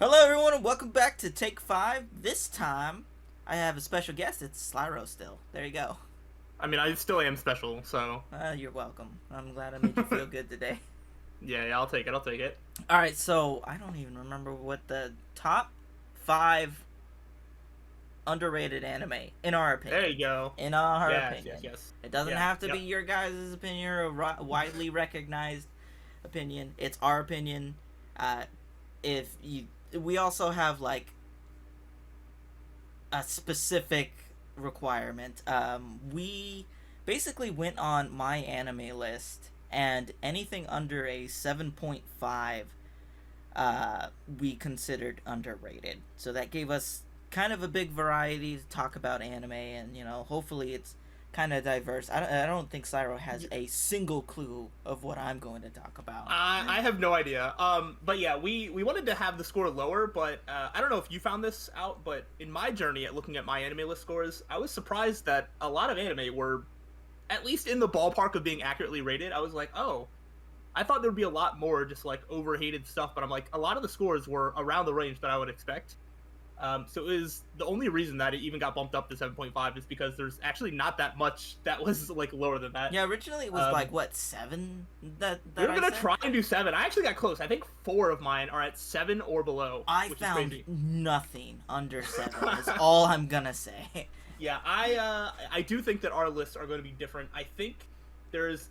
Hello, everyone, and welcome back to Take 5. This time, I have a special guest. It's Slyroh still. There you go. I mean, I still am special, so You're welcome. I'm glad I made you feel good today. yeah, I'll take it. I'll take it. Alright, so I don't even remember what the top 5 underrated anime, in our opinion. There you go. In our Yes, opinion. yes, yes. It doesn't Yeah, have to be yep. your guys' opinion or a widely recognized opinion. It's our opinion. If you, we also have like a specific requirement. We basically went on my anime list, and anything under a 7.5, we considered underrated. So that gave us kind of a big variety to talk about anime, and hopefully it's kind of diverse. I don't think Slyroh has a single clue of what I'm going to talk about. I have no idea. But yeah, we wanted to have the score lower, but I don't know if you found this out, but in my journey at looking at my anime list scores, I was surprised that a lot of anime were at least in the ballpark of being accurately rated. I was like, oh, I thought there'd be a lot more just like overhated stuff, but I'm like, a lot of the scores were around the range that I would expect. So it was the only reason that it even got bumped up to 7.5 is because there's actually not that much that was like lower than that. Yeah, originally it was like what, 7 We that were I gonna said? try and do 7. I actually got close. I think 4 of mine are at 7 or below, I which is found crazy. nothing under 7 is all I'm gonna say. Yeah, I do think that our lists are going to be different. I think there's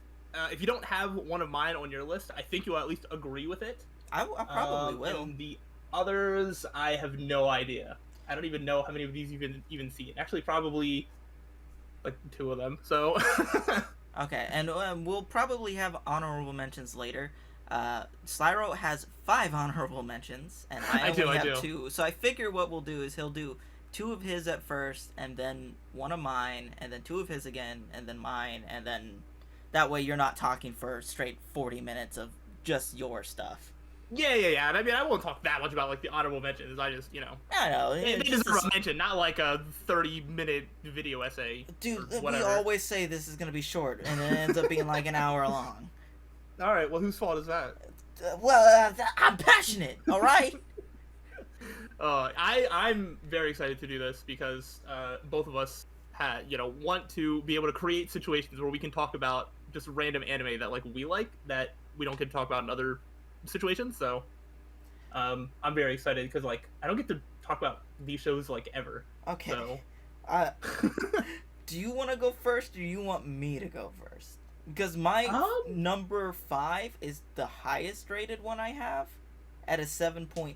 if you don't have one of mine on your list, I think you'll at least agree with it. I probably will. And the others, I have no idea. I don't even know how many of these you've even seen. Actually, probably like 2 of them. So Okay, and we'll probably have honorable mentions later. Slyro has 5 honorable mentions, and I only have 2. So I figure what we'll do is he'll do 2 of his at first, and then 1 of mine, and then 2 of his again, and then mine, and then that way you're not talking for straight 40 minutes of just your stuff. yeah. And I mean, I won't talk that much about like the honorable mentions. I just, I know. they deserve a mention, not like a 30-minute video essay. Dude, or we always say this is gonna be short, and it ends up being like an hour long. All right. Well, whose fault is that? I'm passionate. All right. I'm very excited to do this because both of us want to be able to create situations where we can talk about just random anime that like we like that we don't get to talk about in other situations. So I'm very excited because like I don't get to talk about these shows like ever. Okay. So do you want to go first, or do you want me to go first? Because my number 5 is the highest rated one I have, at a 7.49.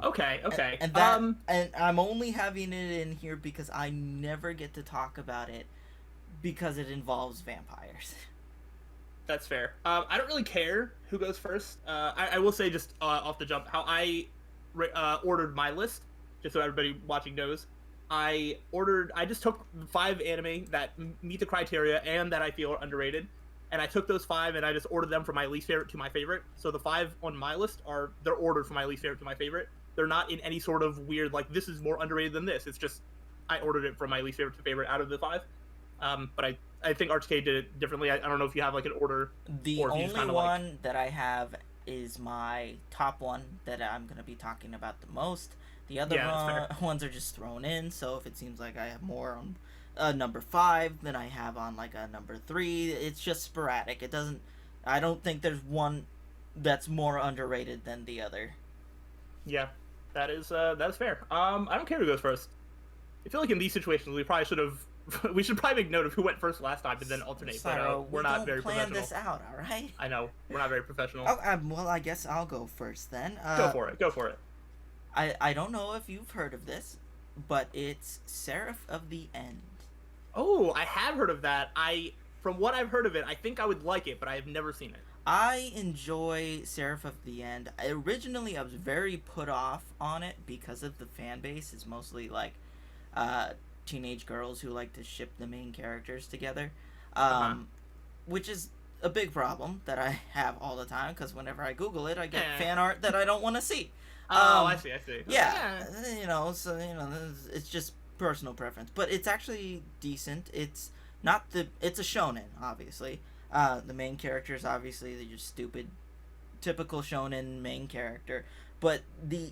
Okay. And I'm only having it in here because I never get to talk about it because it involves vampires. That's fair. I don't really care who goes first. I will say just off the jump how I ordered my list, just so everybody watching knows. I just took 5 anime that meet the criteria and that I feel are underrated, and I took those 5 and I just ordered them from my least favorite to my favorite. So the 5 on my list they're ordered from my least favorite to my favorite. They're not in any sort of weird like this is more underrated than this. It's just I ordered it from my least favorite to favorite out of the 5. But I think RTK did it differently. I don't know if you have like an order. The only one that I have is my top one that I'm going to be talking about the most. The other ones are just thrown in, so if it seems like I have more on number 5 than I have on like a number 3, it's just sporadic. I don't think there's one that's more underrated than the other. Yeah, that's fair. I don't care who goes first. I feel like in these situations we probably should probably make note of who went first last time and then alternate. Sorry, but we're not very professional. We don't plan this out, all right? I know we're not very professional. Well, I guess I'll go first then. Go for it. I don't know if you've heard of this, but it's Seraph of the End. Oh, I have heard of that. From what I've heard of it, I think I would like it, but I have never seen it. I enjoy Seraph of the End. Originally, I was very put off on it because of the fan base. It's mostly like teenage girls who like to ship the main characters together, which is a big problem that I have all the time because whenever I Google it, I get fan art that I don't want to see. I see. Yeah, it's just personal preference, but it's actually decent. It's a shonen, obviously. The main characters, obviously, they're just stupid typical shonen main character, but the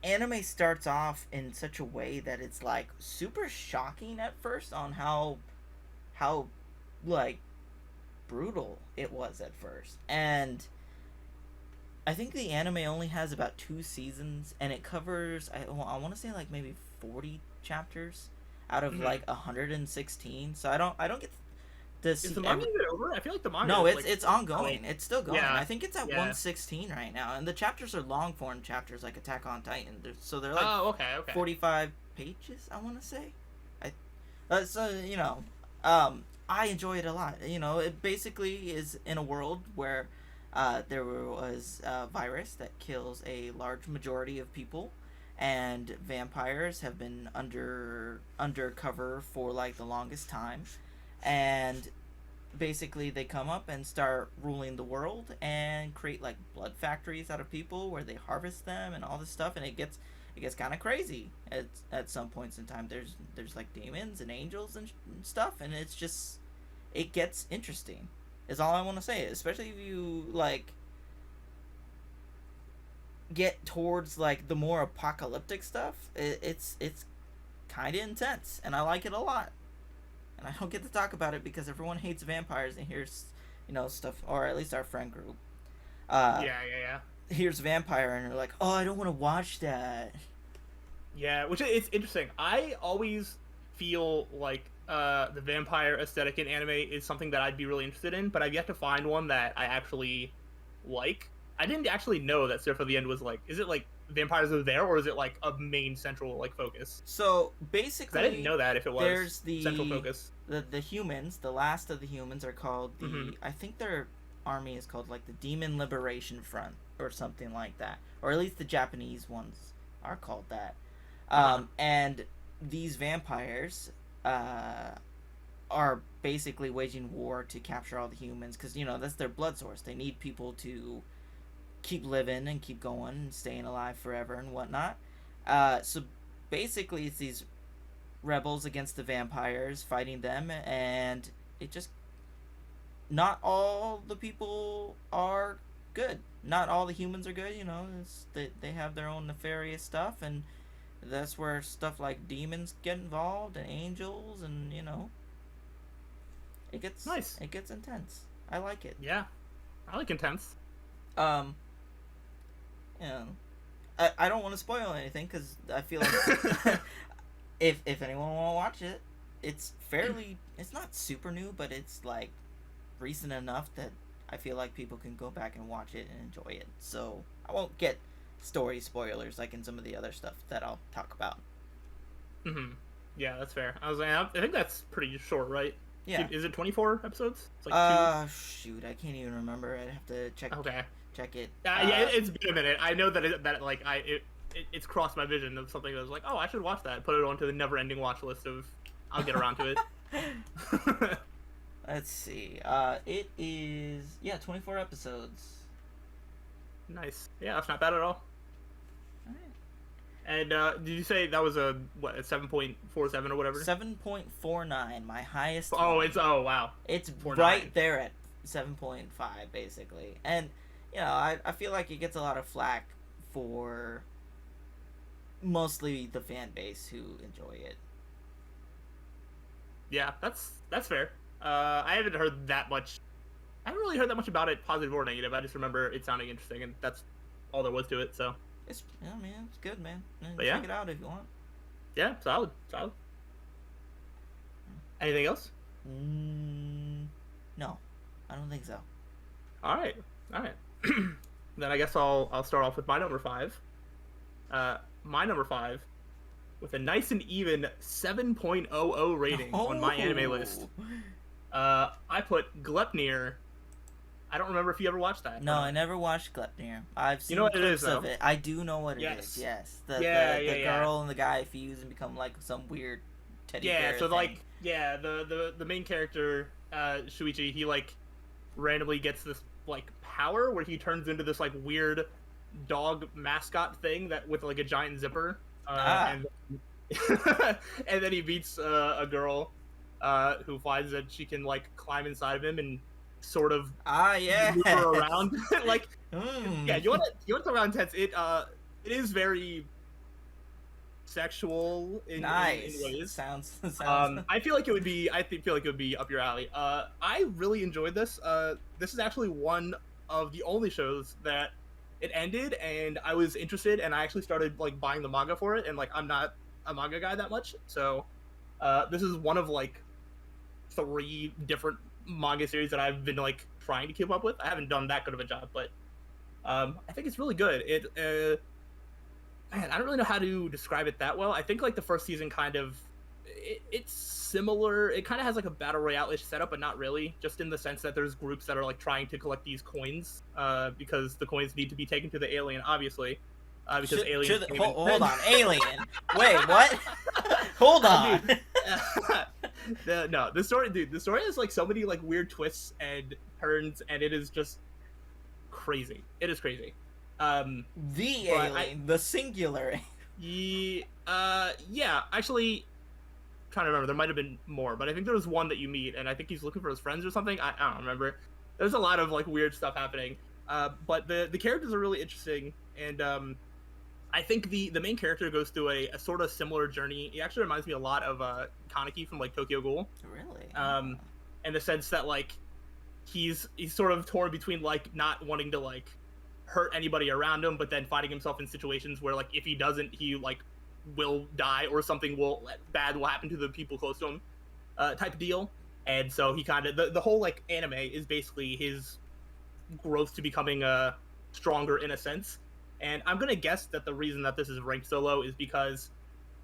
anime starts off in such a way that it's like super shocking at first on how like brutal it was at first. And I think the anime only has about 2 seasons, and it covers I want to say like maybe 40 chapters out of Mm-hmm. like 116. So I don't get to Is see the manga even over? I feel like the manga no, is it's like, it's ongoing. It's still going. yeah, I think it's at yeah. 116 right now, and the chapters are long form chapters like Attack on Titan. So they're like Oh, okay, okay. 45 pages. I want to say. I so I enjoy it a lot. It basically is in a world where there was a virus that kills a large majority of people, and vampires have been undercover for like the longest time, and basically they come up and start ruling the world and create like blood factories out of people where they harvest them and all this stuff, and it gets kind of crazy at some points in time. There's like demons and angels and stuff, and it gets interesting is all I want to say, especially if you like get towards like the more apocalyptic stuff. It's kind of intense, and I like it a lot. And I don't get to talk about it because everyone hates vampires and here's stuff, or at least our friend group Yeah, yeah, here's vampire and they're like, oh, I don't want to watch that. yeah. Which it's interesting. I always feel like the vampire aesthetic in anime is something that I'd be really interested in, but I've yet to find one that I actually like. I didn't actually know that Seraph of the End was like. Is it like vampires are there, or is it like a main central like focus? So 'Cause basically I didn't know that if it was there's central focus. the humans, the last of the humans are called the Mm-hmm. I think their army is called like the Demon Liberation Front or something like that, or at least the Japanese ones are called that. And these vampires are basically waging war to capture all the humans because that's their blood source. They need people to keep living and keep going and staying alive forever and whatnot. So basically, it's these rebels against the vampires fighting them, and it just not all the people are good. Not all the humans are good. They have their own nefarious stuff, and that's where stuff like demons get involved and angels, and it gets Nice. it gets intense. I like it. Yeah, I like intense. Um, you know, I don't want to spoil anything because I feel like if anyone want to watch it, it's not super new, but it's like recent enough that I feel like people can go back and watch it and enjoy it. So I won't get story spoilers like in some of the other stuff that I'll talk about. Mm-hmm. Yeah, that's fair. I think that's pretty short, right? Yeah. Is it 24 episodes? It's like shoot, I can't even remember. I'd have to check. two. Okay. Check it. Yeah, it's been a minute. I know that like it's crossed my vision of something that was like, oh, I should watch that. Put it onto the never-ending watch list of I'll get around to it. Let's see. It is 24 episodes. Nice. Yeah, that's not bad at all. Alright. And did you say that was a 7.47 or whatever? 7.49, my highest. Oh, one. oh wow. It's 4.9. right there at 7.5 basically. And I feel like it gets a lot of flack for mostly the fan base who enjoy it. Yeah, that's fair. I haven't heard that much. I haven't really heard that much about it, positive or negative. I just remember it sounding interesting, and that's all there was to it. So It's it's good, man. But Check yeah. it out if you want. yeah, solid. Anything else? No, I don't think so. All right. Then I guess I'll start off with my number 5. My number 5, with a nice and even 7.00 rating on my anime list. I put Glepnir. I don't remember if you ever watched that. No, I never watched Glepnir. I've seen know what it clips is, of though? it. I do know what it Yes. is. Yes, Yeah, the yeah. girl and the guy fuse and become like some weird teddy bear. Yeah, so thing. like, yeah, the main character, Shuichi, he like randomly gets this like power where he turns into this like weird dog mascot thing that with like a giant zipper, and then he meets a girl who finds that she can like climb inside of him and sort of Yes. maneuver around. Like, yeah, Mm. you want to talk about intense? It is very sexual in Nice. ways. Sounds. I feel like it would be. Feel like it would be up your alley. I really enjoyed this. This is actually one of the only shows that it ended, and I was interested, and I actually started like buying the manga for it. And like, I'm not a manga guy that much, so this is one of like 3 different manga series that I've been like trying to keep up with. I haven't done that good of a job, but I think it's really good. Man, I don't really know how to describe it that well. I think like the first season kind of it's similar. It kind of has like a battle royale-ish setup, but not really. Just in the sense that there's groups that are like trying to collect these coins, because the coins need to be taken to the alien, obviously. Because aliens. Hold on, alien. Wait, what? Hold on. No, the story, dude. The story has like so many like weird twists and turns, and it is just crazy. It is crazy. The alien, the singular. Yeah. Actually, I'm trying to remember. There might have been more, but I think there was one that you meet, and I think he's looking for his friends or something. I don't remember. There's a lot of like weird stuff happening. But the characters are really interesting, and I think the main character goes through a sort of similar journey. He actually reminds me a lot of Kaneki from like Tokyo Ghoul. Really? In the sense that like he's sort of torn between like not wanting to like hurt anybody around him, but then finding himself in situations where like if he doesn't, he like will die or something bad will happen to the people close to him, type of deal. And so he kind of the whole like anime is basically his growth to becoming stronger in a sense. And I'm gonna guess that the reason that this is ranked so low is because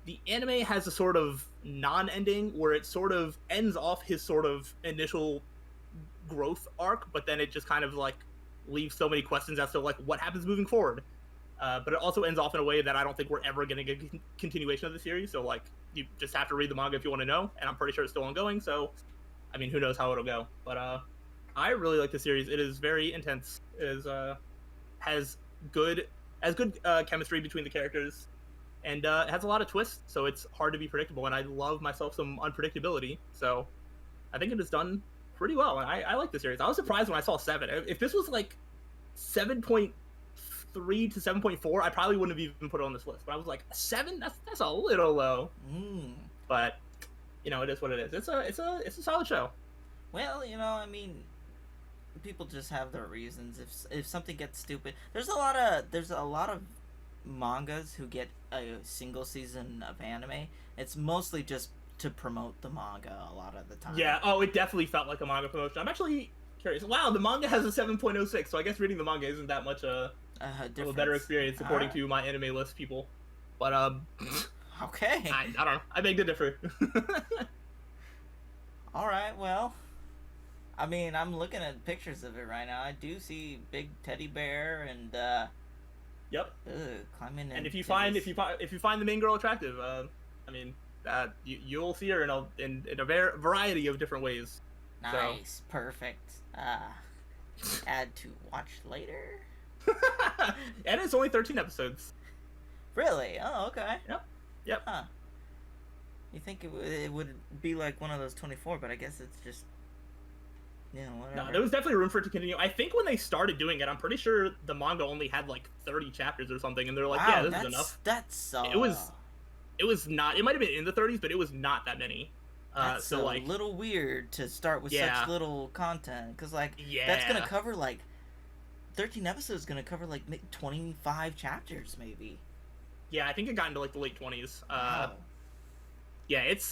the anime has a sort of non-ending where it sort of ends off his sort of initial growth arc, but then it just kind of like leaves so many questions as to like what happens moving forward. But it also ends off in a way that I don't think we're ever going to get a continuation of the series. So like you just have to read the manga if you want to know, and I'm pretty sure it's still ongoing. So I mean, who knows how it'll go? But I really like the series. It is very intense. It is has good chemistry between the characters, and it has a lot of twists. So it's hard to be predictable, and I love myself some unpredictability. So I think it is done pretty well, and I like the series. I was surprised when I saw 7. If this was like 7.3 to 7.4, I probably wouldn't have even put it on this list. But I was like 7. That's a little low. But you know, it is what it is. It's a solid show. Well, you know, I mean, people just have their reasons. If something gets stupid, there's a lot of mangas who get a single season of anime. It's mostly just to promote the manga a lot of the time. Yeah. Oh, it definitely felt like a manga promotion. I'm actually curious. Wow, the manga has a 7.06, so I guess reading the manga isn't that much a better experience according to my anime list people. But okay. I don't know. I beg to differ. All right. Well, I mean, I'm looking at pictures of it right now. I do see big teddy bear and yep. Climbing. And if you find the main girl attractive, I mean, you'll see her in a variety of different ways. Nice, so. Perfect. Add to watch later. And it's only 13 episodes. Really? Oh, okay. Yep. Huh. You think it would be like one of those 24, but I guess it's just, you know, whatever. No, there was definitely room for it to continue. I think when they started doing it, I'm pretty sure the manga only had like 30 chapters or something, and they're like, wow, yeah, this is enough. That's It was not. It might have been in the 30s, but it was not that many. That's so like little weird to start with such little content, because like that's gonna cover like 13 episodes. Gonna cover like 25 chapters maybe. Yeah, I think it got into like the late 20s. Wow. Yeah, it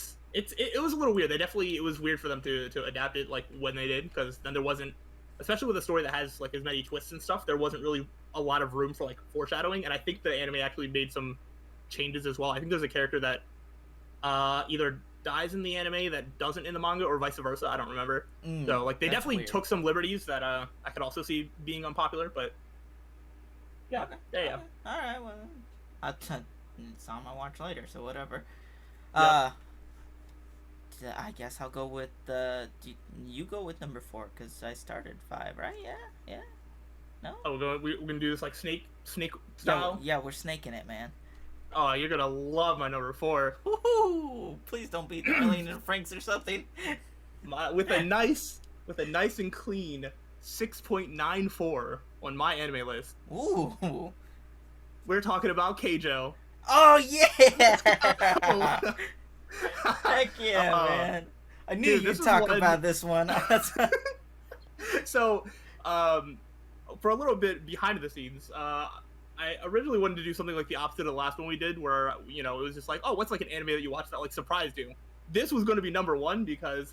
was a little weird. It was weird for them to adapt it like when they did, because then there wasn't, especially with a story that has like as many twists and stuff, there wasn't really a lot of room for like foreshadowing. And I think the anime actually made some changes as well. I think there's a character that either dies in the anime that doesn't in the manga, or vice versa. I don't remember. So like they definitely took some liberties that I could also see being unpopular, but yeah, okay. Yeah. All right, well, it's on my watch later, so whatever. Yep. I guess I'll go with you go with number 4, because I started 5, right? Yeah. No. Oh, we're gonna do this like snake style. Yeah, we're snaking it, man. Oh, you're gonna love my number 4. Woohoo! Please don't beat the Million and Franks or something. With a nice with a nice and clean 6.94 on my anime list. Ooh. We're talking about Keijo. Oh yeah! Let's go. Heck yeah, man! I knew Dude, you'd talk about this one. So, for a little bit behind the scenes, I originally wanted to do something like the opposite of the last one we did, where it was just like, oh, what's like an anime that you watch that like surprised you? This was going to be number one because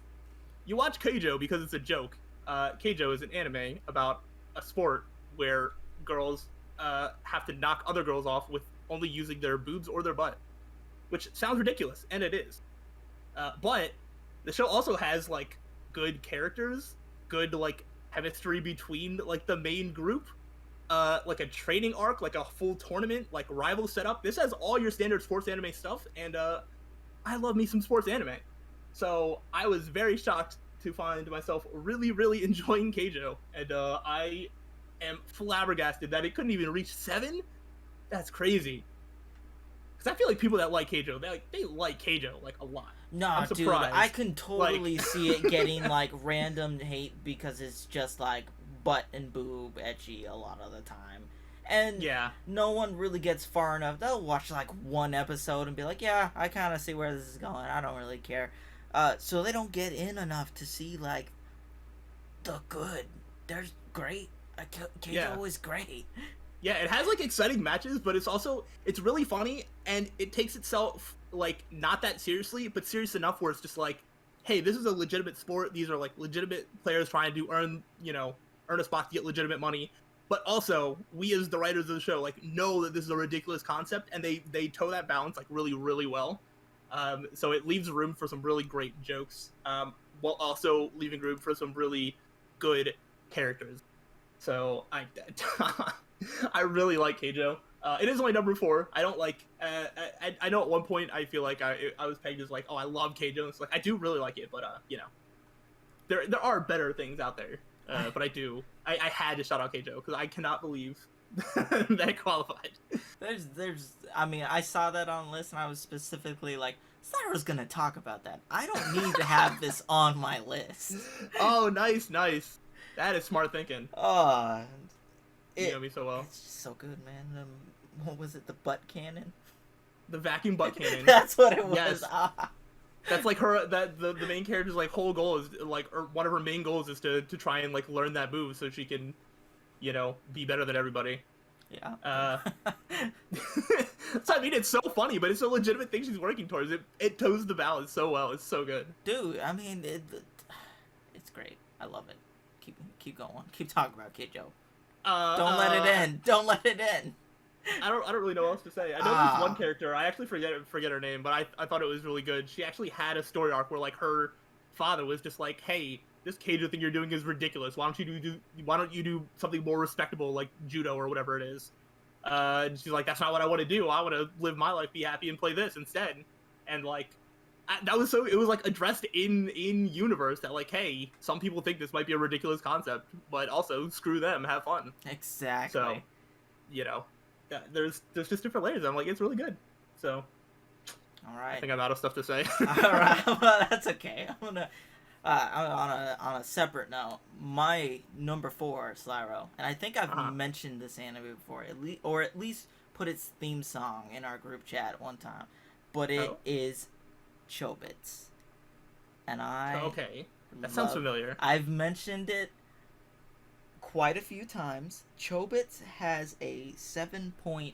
you watch Keijo because it's a joke. Keijo is an anime about a sport where girls have to knock other girls off with only using their boobs or their butt, which sounds ridiculous, and it is. But the show also has like good characters, good like chemistry between like the main group, like a training arc, like a full tournament, like rival setup. This has all your standard sports anime stuff, and I love me some sports anime. So I was very shocked to find myself really, really enjoying Keijo, and I am flabbergasted that it couldn't even reach 7. That's crazy. Because I feel like people that like Keijo, they like Keijo like a lot. Nah, dude, I can totally see it getting like random hate because it's just like butt and boob etchy a lot of the time. And yeah, no one really gets far enough. They'll watch like one episode and be like, yeah, I kind of see where this is going. I don't really care. So they don't get in enough to see like the good. There's great. Keijo is great. Yeah, it has like exciting matches, but it's really funny, and it takes itself like not that seriously, but serious enough where it's just like, hey, this is a legitimate sport. These are like legitimate players trying to earn a spot to get legitimate money. But also, we as the writers of the show like know that this is a ridiculous concept, and they toe that balance like really, really well. So it leaves room for some really great jokes, while also leaving room for some really good characters. So I really like Keijo. It is only number 4. I don't like. I know at one point I feel like I was pegged as like, oh, I love Keijo. It's like I do really like it, but there are better things out there. But I had to shout out Keijo because I cannot believe that it qualified. I mean, I saw that on the list and I was specifically like, Slyroh's gonna talk about that. I don't need to have this on my list. Oh, nice. That is smart thinking. You know me so well. It's just so good, man. What was it? The butt cannon? The vacuum butt cannon. That's what it was. Yes. That's like the main character's like whole goal is like, or one of her main goals is to try and like learn that move so she can, be better than everybody. Yeah. So I mean, it's so funny, but it's a legitimate thing she's working towards. It toes the balance so well. It's so good. Dude, I mean, it's great. I love it. Keep going. Keep talking about Keijo. Don't let it end. Don't let it end. I don't really know what else to say. I know there's one character. I actually forget her name, but I thought it was really good. She actually had a story arc where like her father was just like, "Hey, this Keijo thing you're doing is ridiculous. Why don't you do something more respectable like judo or whatever it is?" And she's like, "That's not what I want to do. I want to live my life, be happy, and play this instead." And like, it was like addressed in universe that like, hey, some people think this might be a ridiculous concept, but also screw them, have fun. Exactly. So, there's just different layers. I'm like, it's really good. So, all right. I think I'm out of stuff to say. All right, well, that's okay. I'm gonna on a separate note, my number 4 Slyroh, and I think I've mentioned this anime before, at least put its theme song in our group chat one time, but it is Chobits, and that sounds familiar. I've mentioned it quite a few times. Chobits has a 7.41,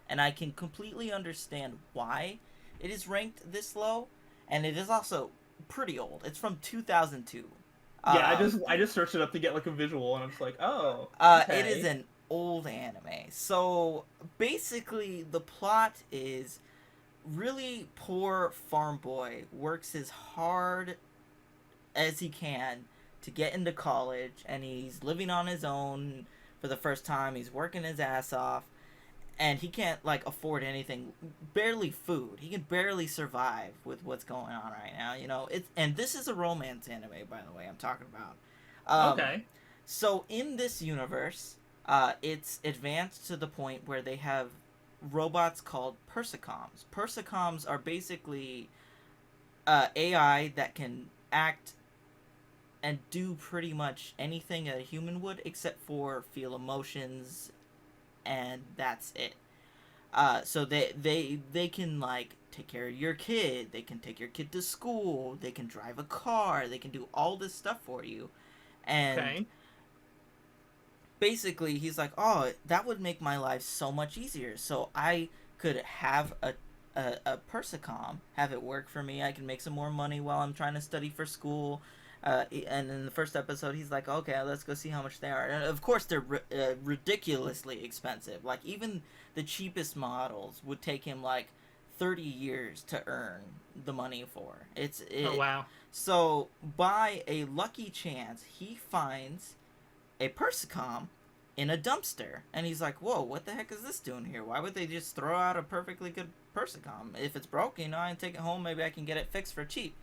and I can completely understand why it is ranked this low, and it is also pretty old. It's from 2002. Yeah, I just searched it up to get like a visual, and I'm just like, oh. Okay. It is an old anime. So basically, the plot is really poor farm boy works as hard as he can to get into college, and he's living on his own for the first time. He's working his ass off, and he can't like afford anything, barely food. He can barely survive with what's going on right now. And this is a romance anime, by the way, I'm talking about. Okay. So in this universe, it's advanced to the point where they have robots called Persicoms. Persicoms are basically AI that can act and do pretty much anything a human would, except for feel emotions, and that's it. So they can like take care of your kid, they can take your kid to school, they can drive a car, they can do all this stuff for you, and Okay. basically he's like, oh, that would make my life so much easier. So I could have a persicom, have it work for me. I can make some more money while I'm trying to study for school. And in the first episode, he's like, okay, let's go see how much they are. And of course, they're ridiculously expensive. Like, even the cheapest models would take him like 30 years to earn the money for. Oh wow. So, by a lucky chance, he finds a persicom in a dumpster, and he's like, whoa, what the heck is this doing here? Why would they just throw out a perfectly good persicom? If it's broken, I can take it home, maybe I can get it fixed for cheap.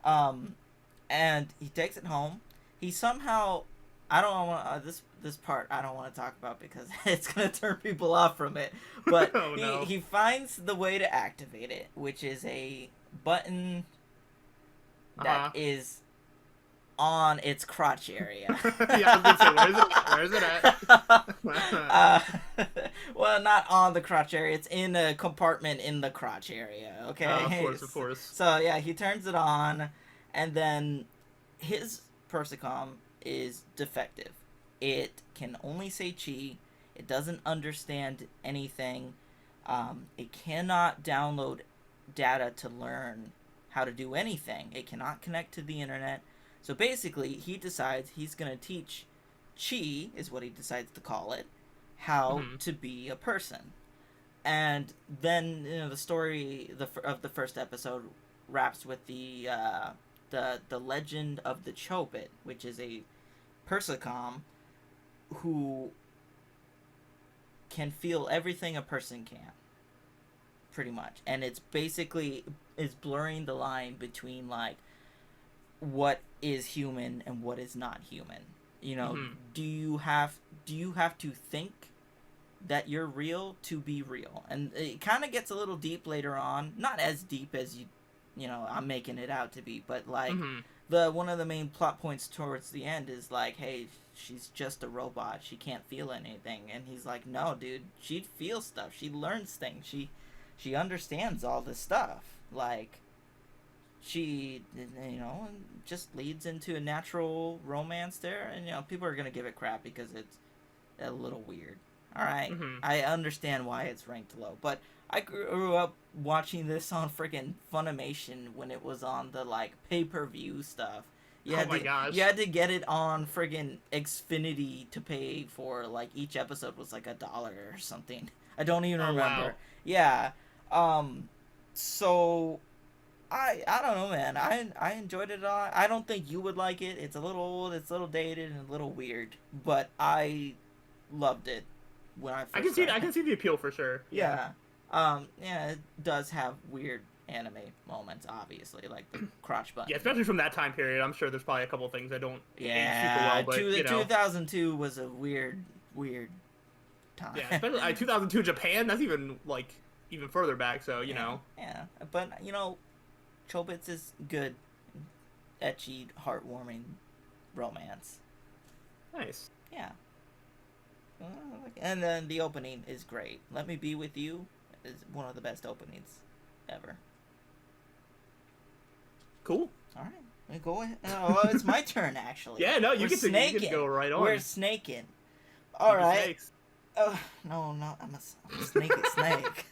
And he takes it home. He somehow, I don't want this part I don't want to talk about because it's gonna turn people off from it, but Oh no. he finds the way to activate it, which is a button that is on its crotch area. Yeah, I was gonna say, where is it at? Well, not on the crotch area. It's in a compartment in the crotch area. Okay. Of course. So yeah, he turns it on, and then his persicom is defective. It can only say chi. It doesn't understand anything. It cannot download data to learn how to do anything. It cannot connect to the internet. So basically, he decides he's going to teach Chi, is what he decides to call it, how to be a person. And then, the story of the first episode wraps with the legend of the Chobit, which is a persicom who can feel everything a person can, pretty much. And it's basically is blurring the line between like what is human and what is not human. Do you have to think that you're real to be real? And it kind of gets a little deep later on, not as deep as I'm making it out to be, but like the one of the main plot points towards the end is like, hey, she's just a robot, she can't feel anything. And he's like, no dude, she feels stuff, she learns things, she understands all this stuff. Like, she just leads into a natural romance there, and people are gonna give it crap because it's a little weird. All right, I understand why it's ranked low, but I grew up watching this on friggin' Funimation when it was on the like pay-per-view stuff. Gosh. You had to get it on friggin' Xfinity to pay for, like, each episode was like $1 or something. I don't even remember. Wow. Yeah. So I don't know, man. I enjoyed it a lot. I don't think you would like it. It's a little old, it's a little dated, and a little weird, but I loved it when I first I can see the appeal for sure. Yeah. It does have weird anime moments, obviously, like the crotch button. Yeah, especially from that time period. I'm sure there's probably a couple of things that don't age Yeah, super well, but 2002 was a weird time. Yeah, especially 2002 Japan. That's even further back. So Yeah, but Chobits is good, etchy, heartwarming romance. Nice. Yeah. And then the opening is great. Let Me Be With You is one of the best openings ever. Cool. All right. Go ahead. Oh, it's my turn, actually. Yeah, no, you get to go right on. We're snaking. All right. Snakes. No, I'm a snaky snake.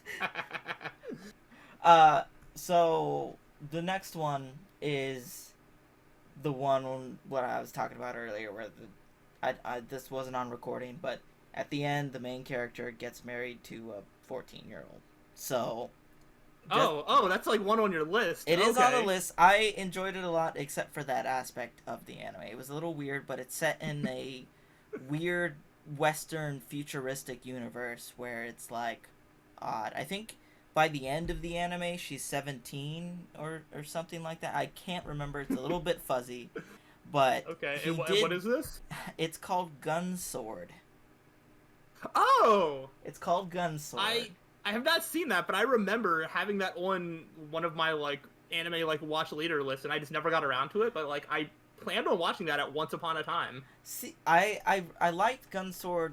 So the next one is the one what I was talking about earlier, where this wasn't on recording, but at the end, the main character gets married to a 14-year-old. So. That's like one on your list. It is on the list. I enjoyed it a lot, except for that aspect of the anime. It was a little weird, but it's set in a weird Western futuristic universe where it's like odd. I think by the end of the anime, she's 17 or something like that. I can't remember. It's a little bit fuzzy. But okay, and what is this? It's called Gun Sword. Oh! It's called Gun Sword. I have not seen that, but I remember having that on one of my anime watch later lists, and I just never got around to it. But I planned on watching that at Once Upon a Time. See, I liked Gunsword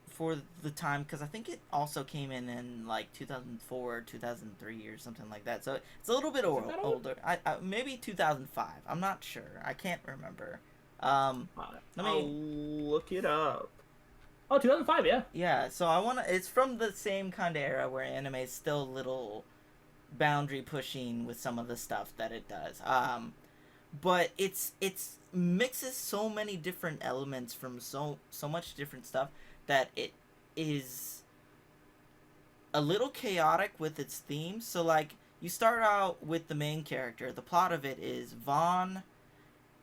for the time because I think it also came in like 2004 or 2003 or something like that. So it's a little bit older. Maybe 2005. I'm not sure. I can't remember. I'll look it up. Oh, 2005, yeah. Yeah, so I want to. It's from the same kind of era where anime is still a little boundary pushing with some of the stuff that it does. But it's mixes so many different elements from so much different stuff that it is a little chaotic with its themes. So like you start out with the main character. The plot of it is Vaughn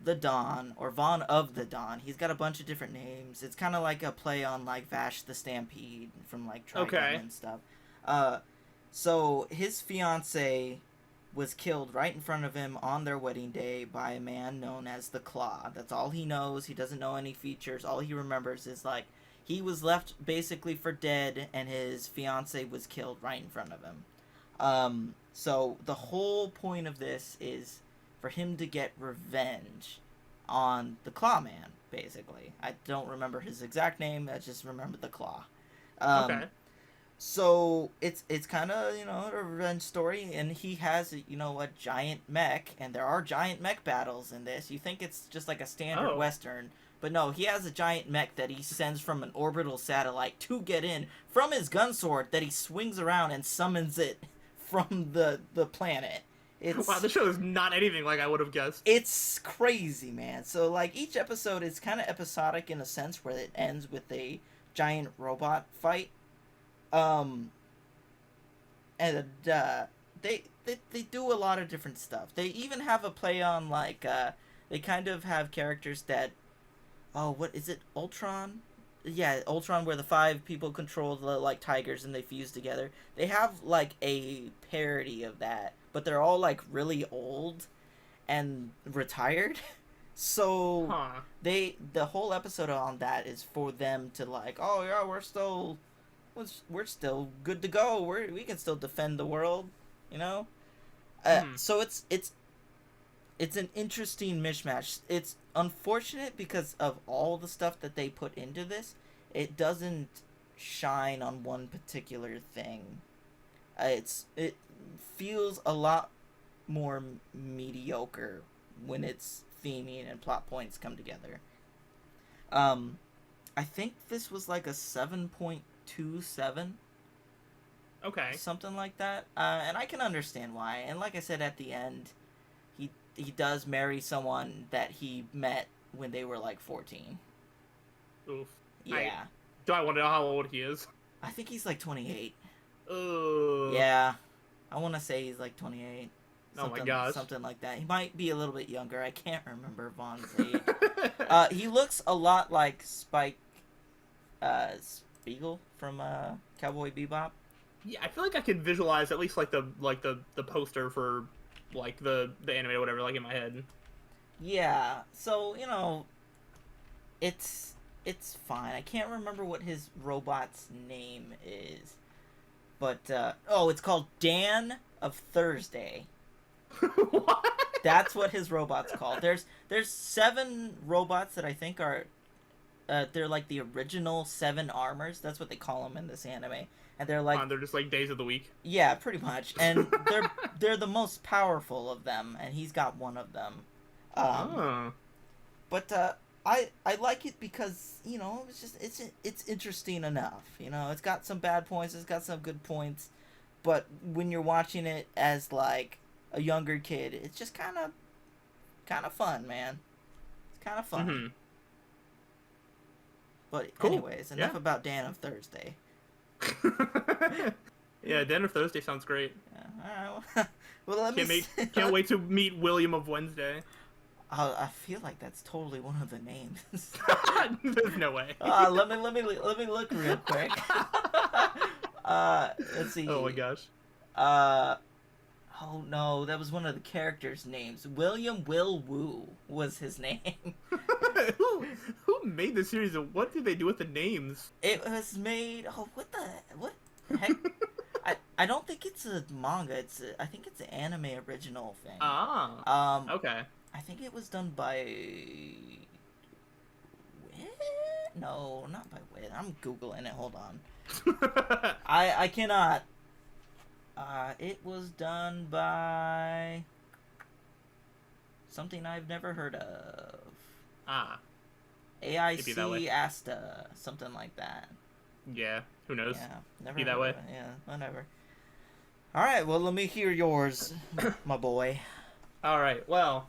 the Dawn, or Vaughn of the Dawn. He's got a bunch of different names. It's kind of like a play on like Vash the Stampede from like Trigun and stuff. So his fiance was killed right in front of him on their wedding day by a man known as the Claw. That's all he knows. He doesn't know any features. All he remembers is like he was left basically for dead and his fiance was killed right in front of him. So the whole point of this is for him to get revenge on the Claw Man, basically. I don't remember his exact name. I just remember the Claw. Okay. So it's kind of, you know, a revenge story, and he has, you know, a giant mech, and there are giant mech battles in this. You think it's just like a standard Western, but no, he has a giant mech that he sends from an orbital satellite to get in from his gun sword that he swings around and summons it from the planet. Wow, the show is not anything like I would have guessed. It's crazy, man. So, like, each episode is kind of episodic in a sense where it ends with a giant robot fight. And they do a lot of different stuff. They even have a play on, like, they kind of have characters that... Oh, what is it? Ultron? Yeah, Ultron, where the 5 people control the, like, tigers and they fuse together. They have, like, a parody of that. But they're all, like, really old and retired. So the whole episode on that is for them to, like, oh yeah, we're still good to go. We can still defend the world, you know. So it's an interesting mishmash. It's unfortunate because of all the stuff that they put into this. It doesn't shine on one particular thing. It feels a lot more mediocre when its theming and plot points come together. I think this was like a 7.27. Okay. Something like that. And I can understand why. And like I said at the end, he does marry someone that he met when they were like 14. Oof. Yeah. Do I want to know how old he is? I think he's like 28. Ugh. Yeah. I want to say he's like 28. Oh my gosh. Something like that. He might be a little bit younger. I can't remember Vaughn's age. He looks a lot like Spike Spiegel from Cowboy Bebop. Yeah, I feel like I can visualize at least like the poster for like the anime or whatever, like in my head. Yeah. So, you know, it's fine. I can't remember what his robot's name is. But it's called Dan of Thursday. What? That's what his robot's called. There's 7 robots that I think are they're like the original 7 armors. That's what they call them in this anime. And they're like they're just like days of the week. Yeah, pretty much. And they're the most powerful of them, and he's got one of them. But I like it because, you know, it's interesting enough. You know, it's got some bad points, it's got some good points, but when you're watching it as like a younger kid, it's just kind of fun, man. It's kind of fun. Mm-hmm. But cool. Anyways, enough about Dan of Thursday. Yeah, Dan of Thursday sounds great. Yeah, all right. Well, can't wait to meet William of Wednesday. I feel like that's totally one of the names. There's no way. Let me look real quick. Let's see. Oh my gosh. Oh no, that was one of the characters' names. William Will Woo was his name. Who made the series and what did they do with the names? It was made. Oh, what the heck? I don't think it's a manga. I think it's an anime original thing. Ah. Okay. I think it was done by Wit? No, not by Wit. I'm googling it. Hold on. I cannot. It was done by something I've never heard of. Ah, AIC Asta, something like that. yeah. Who knows? Yeah, never Be that way. Yeah, whatever. All right, well, let me hear yours, my boy. All right. Well,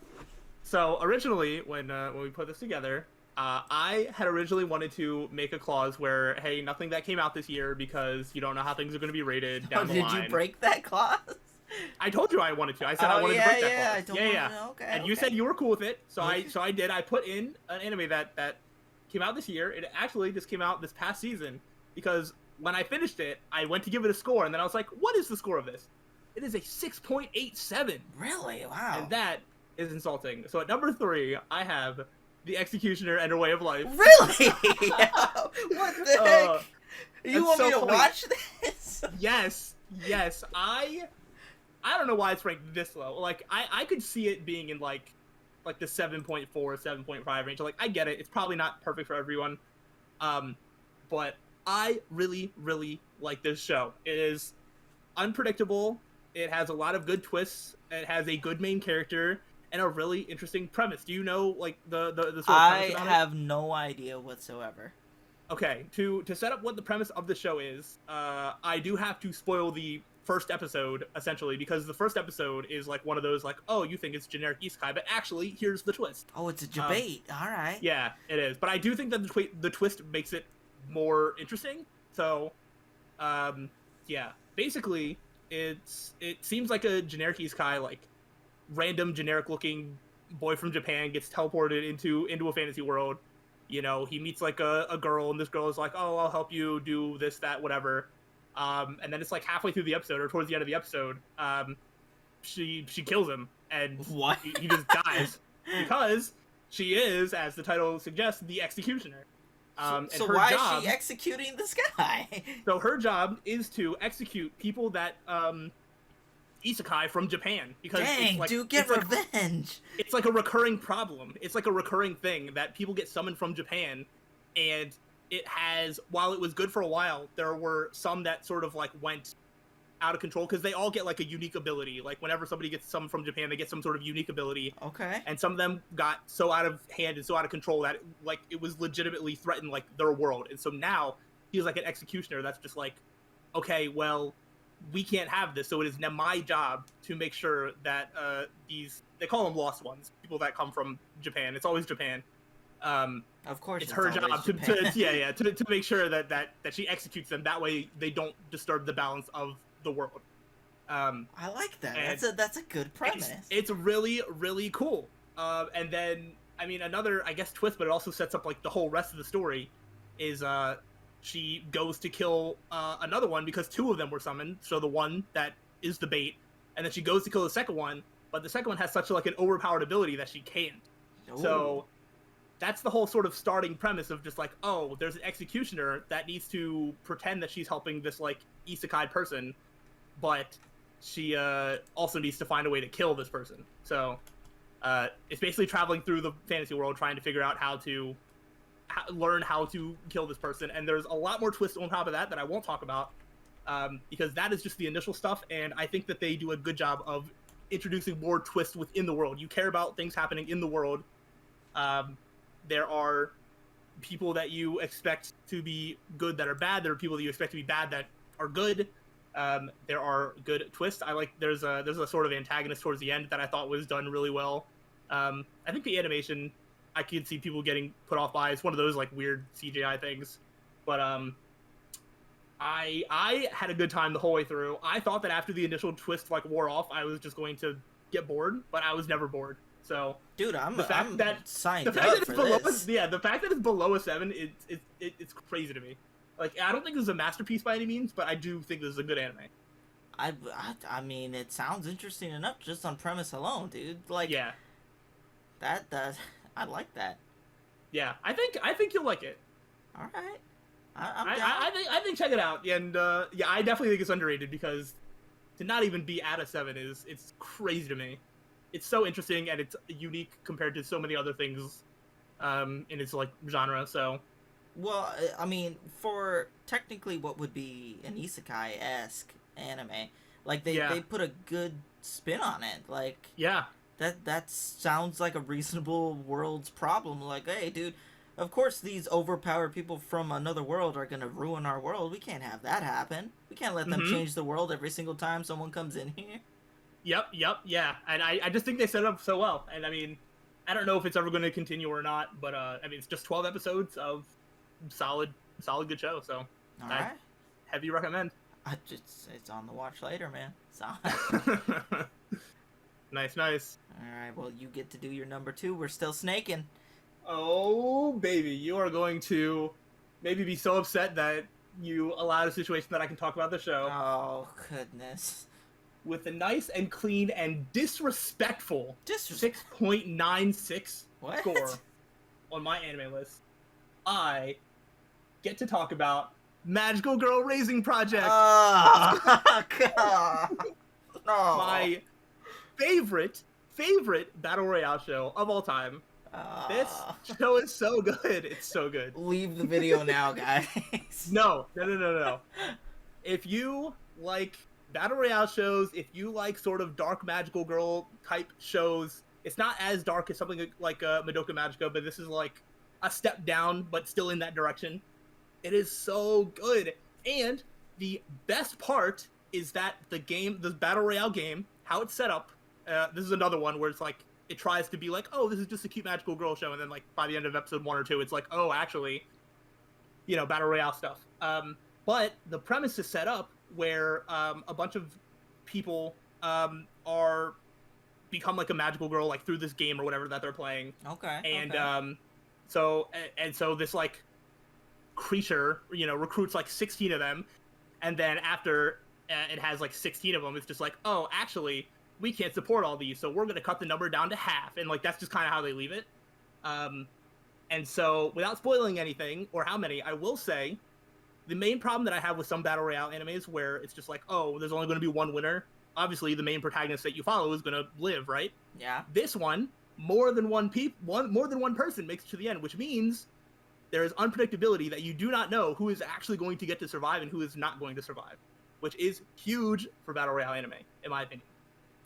so originally when we put this together, I had originally wanted to make a clause where, hey, nothing that came out this year because you don't know how things are going to be rated down the line. Did you break that clause? I told you I wanted to. I said I wanted to break that clause. Okay. And you said you were cool with it, so I did. I put in an anime that came out this year. It actually just came out this past season because when I finished it, I went to give it a score, and then I was like, what is the score of this? It is a 6.87. Really? Wow. And that is insulting. So at number 3, I have The Executioner and Her Way of Life. Really? What the heck? You want me to watch this? Yes. I don't know why it's ranked this low. Like, I could see it being in, like the 7.4, 7.5 range. Like, I get it. It's probably not perfect for everyone. But I really, really like this show. It is unpredictable. It has a lot of good twists. It has a good main character and a really interesting premise. Do you know, like, the sort of premise I about have no idea whatsoever. Okay, to set up what the premise of the show is, I do have to spoil the first episode, essentially, because the first episode is, like, one of those, like, oh, you think it's generic isekai, but actually, here's the twist. Oh, it's a debate. All right. Yeah, it is. But I do think that the twist makes it more interesting. So, yeah. Basically, it seems like a generic isekai, like, random generic-looking boy from Japan gets teleported into a fantasy world. You know, he meets, like, a girl, and this girl is like, oh, I'll help you do this, that, whatever. And then it's, like, halfway through the episode, or towards the end of the episode, she kills him, and what? he just dies. Because she is, as the title suggests, the executioner. So why is she executing this guy? So her job is to execute people that isekai from Japan. Because dang, it's like, dude, get revenge. It's like a recurring problem. It's like a recurring thing that people get summoned from Japan, and it has, while it was good for a while, there were some that sort of, like, went out of control because they all get, like, a unique ability. Like, whenever somebody gets summoned from Japan, they get some sort of unique ability. Okay. And some of them got so out of hand and so out of control that, like, it was legitimately threatened, like, their world. And so now he's like an executioner that's just like, okay, well, we can't have this, so it is now my job to make sure that they call them lost ones, people that come from Japan. It's always Japan. Of course, it's her job to make sure that she executes them. That way, they don't disturb the balance of the world. I like that. That's a good premise. It's really, really cool. And then, I mean, another, I guess, twist, but it also sets up, like, the whole rest of the story is she goes to kill another one because 2 of them were summoned. So the one that is the bait, and then she goes to kill the second one, but the second one has such, like, an overpowered ability that she can't. Ooh. So that's the whole sort of starting premise of just like, oh, there's an executioner that needs to pretend that she's helping this, like, isekai person, but she also needs to find a way to kill this person. So it's basically traveling through the fantasy world trying to figure out how to learn how to kill this person. And there's a lot more twists on top of that I won't talk about because that is just the initial stuff, and I think that they do a good job of introducing more twists within the world. You care about things happening in the world. There are people that you expect to be good that are bad. There are people that you expect to be bad that are good. There are good twists. I like there's a sort of antagonist towards the end that I thought was done really well. I think the animation I could see people getting put off by. It's one of those, like, weird CGI things. But I had a good time the whole way through. I thought that after the initial twist, like, wore off, I was just going to get bored, but I was never bored. So, dude, I'm signed up for this. Yeah, the fact that it's below a 7, it's crazy to me. Like, I don't think this is a masterpiece by any means, but I do think this is a good anime. I mean, it sounds interesting enough just on premise alone, dude. Like, yeah, that I like that. Yeah, I think you'll like it. All right, I think check it out, and yeah, I definitely think it's underrated because to not even be at a 7 it's crazy to me. it's so interesting and it's unique compared to so many other things in its like genre. So Well, I mean, for technically what would be an isekai-esque anime, like yeah, they put a good spin on it. Like yeah. that sounds like a reasonable world's problem. Like, hey, dude, of course these overpowered people from another world are gonna ruin our world. We can't have that happen. We can't let them Mm-hmm. change the world every single time someone comes in here. Yep, yeah. And I just think they set it up so well. And I mean, I don't know if it's ever going to continue or not, but I mean, it's just 12 episodes of solid, good show. So All I right, heavy recommend. it's on the watch later, man. So. Nice, nice. All right, well, you get to do your number two. We're still snaking. Oh, baby, you are going to maybe be so upset that you allowed a situation that I can talk about the show Oh goodness. with a nice and clean and disrespectful Disrespect. 6.96 What? score on my anime list. I get to talk about Magical Girl Raising Project. Oh, God. No. My favorite battle royale show of all time. This show is so good. It's so good. Leave the video now, guys. No. If you like battle royale shows, if you like sort of dark magical girl type shows, it's not as dark as something like Madoka Magica, but this is like a step down, but still in that direction. It is so good. And the best part is that the battle royale game, how it's set up, this is another one where it's like, it tries to be like, oh, this is just a cute magical girl show, and then like by the end of episode 1 or 2, it's like, oh, actually, battle royale stuff. But the premise is set up where a bunch of people are become like a magical girl like through this game or whatever that they're playing. Okay. And okay. so this like creature, recruits like 16 of them, and then after it has like 16 of them, it's just like, oh, actually, we can't support all these, so we're going to cut the number down to half. And like that's just kind of how they leave it. And so without spoiling anything or how many, I will say the main problem that I have with some battle royale animes where it's just like, oh, there's only going to be one winner. Obviously, the main protagonist that you follow is going to live, right? Yeah. This one, more than one person makes it to the end, which means there is unpredictability that you do not know who is actually going to get to survive and who is not going to survive, which is huge for battle royale anime, in my opinion.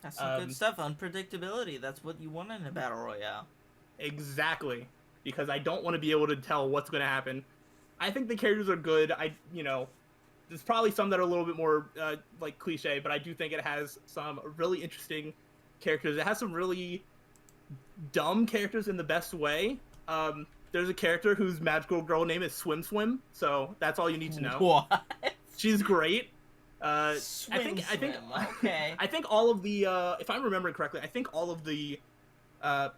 That's some good stuff. Unpredictability. That's what you want in a battle royale. Exactly. Because I don't want to be able to tell what's going to happen. I think the characters are good. There's probably some that are a little bit more like cliche, but I do think it has some really interesting characters. It has some really dumb characters in the best way. There's a character whose magical girl name is Swim Swim, so that's all you need to know. What? She's great. Swim, I think okay. I think all of the if I'm remembering correctly, I think all of the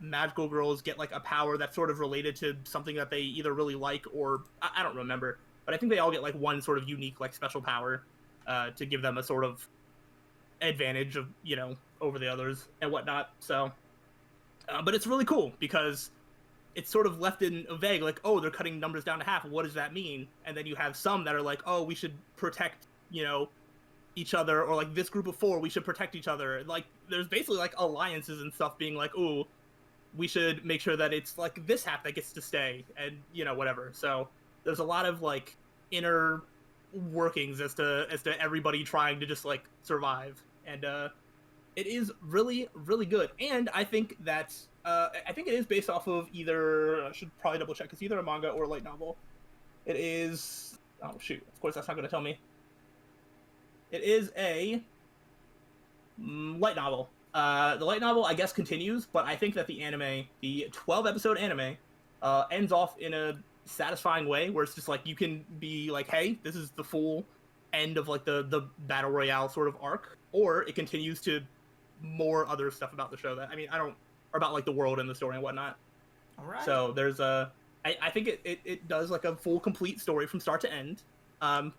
magical girls get like a power that's sort of related to something that they either really like or I don't remember, but I think they all get like one sort of unique like special power to give them a sort of advantage of over the others and whatnot. So, but it's really cool because it's sort of left in a vague, like, oh, they're cutting numbers down to half. What does that mean? And then you have some that are like, oh, we should protect each other, or like this group of 4, we should protect each other. Like there's basically like alliances and stuff being like, oh, we should make sure that it's like this half that gets to stay, and whatever. So there's a lot of like inner workings as to everybody trying to just like survive, and it is really, really good. And I think that I think it is based off of either, I should probably double check, it's either a manga or a light novel. It is, oh shoot, of course that's not going to tell me. It is a light novel. The light novel, I guess, continues, but I think that the 12-episode anime, ends off in a satisfying way, where it's just like, you can be like, hey, this is the full end of like the battle royale sort of arc, or it continues to more other stuff about the show that, or about like the world and the story and whatnot. All right. So there's I think it does like a full complete story from start to end.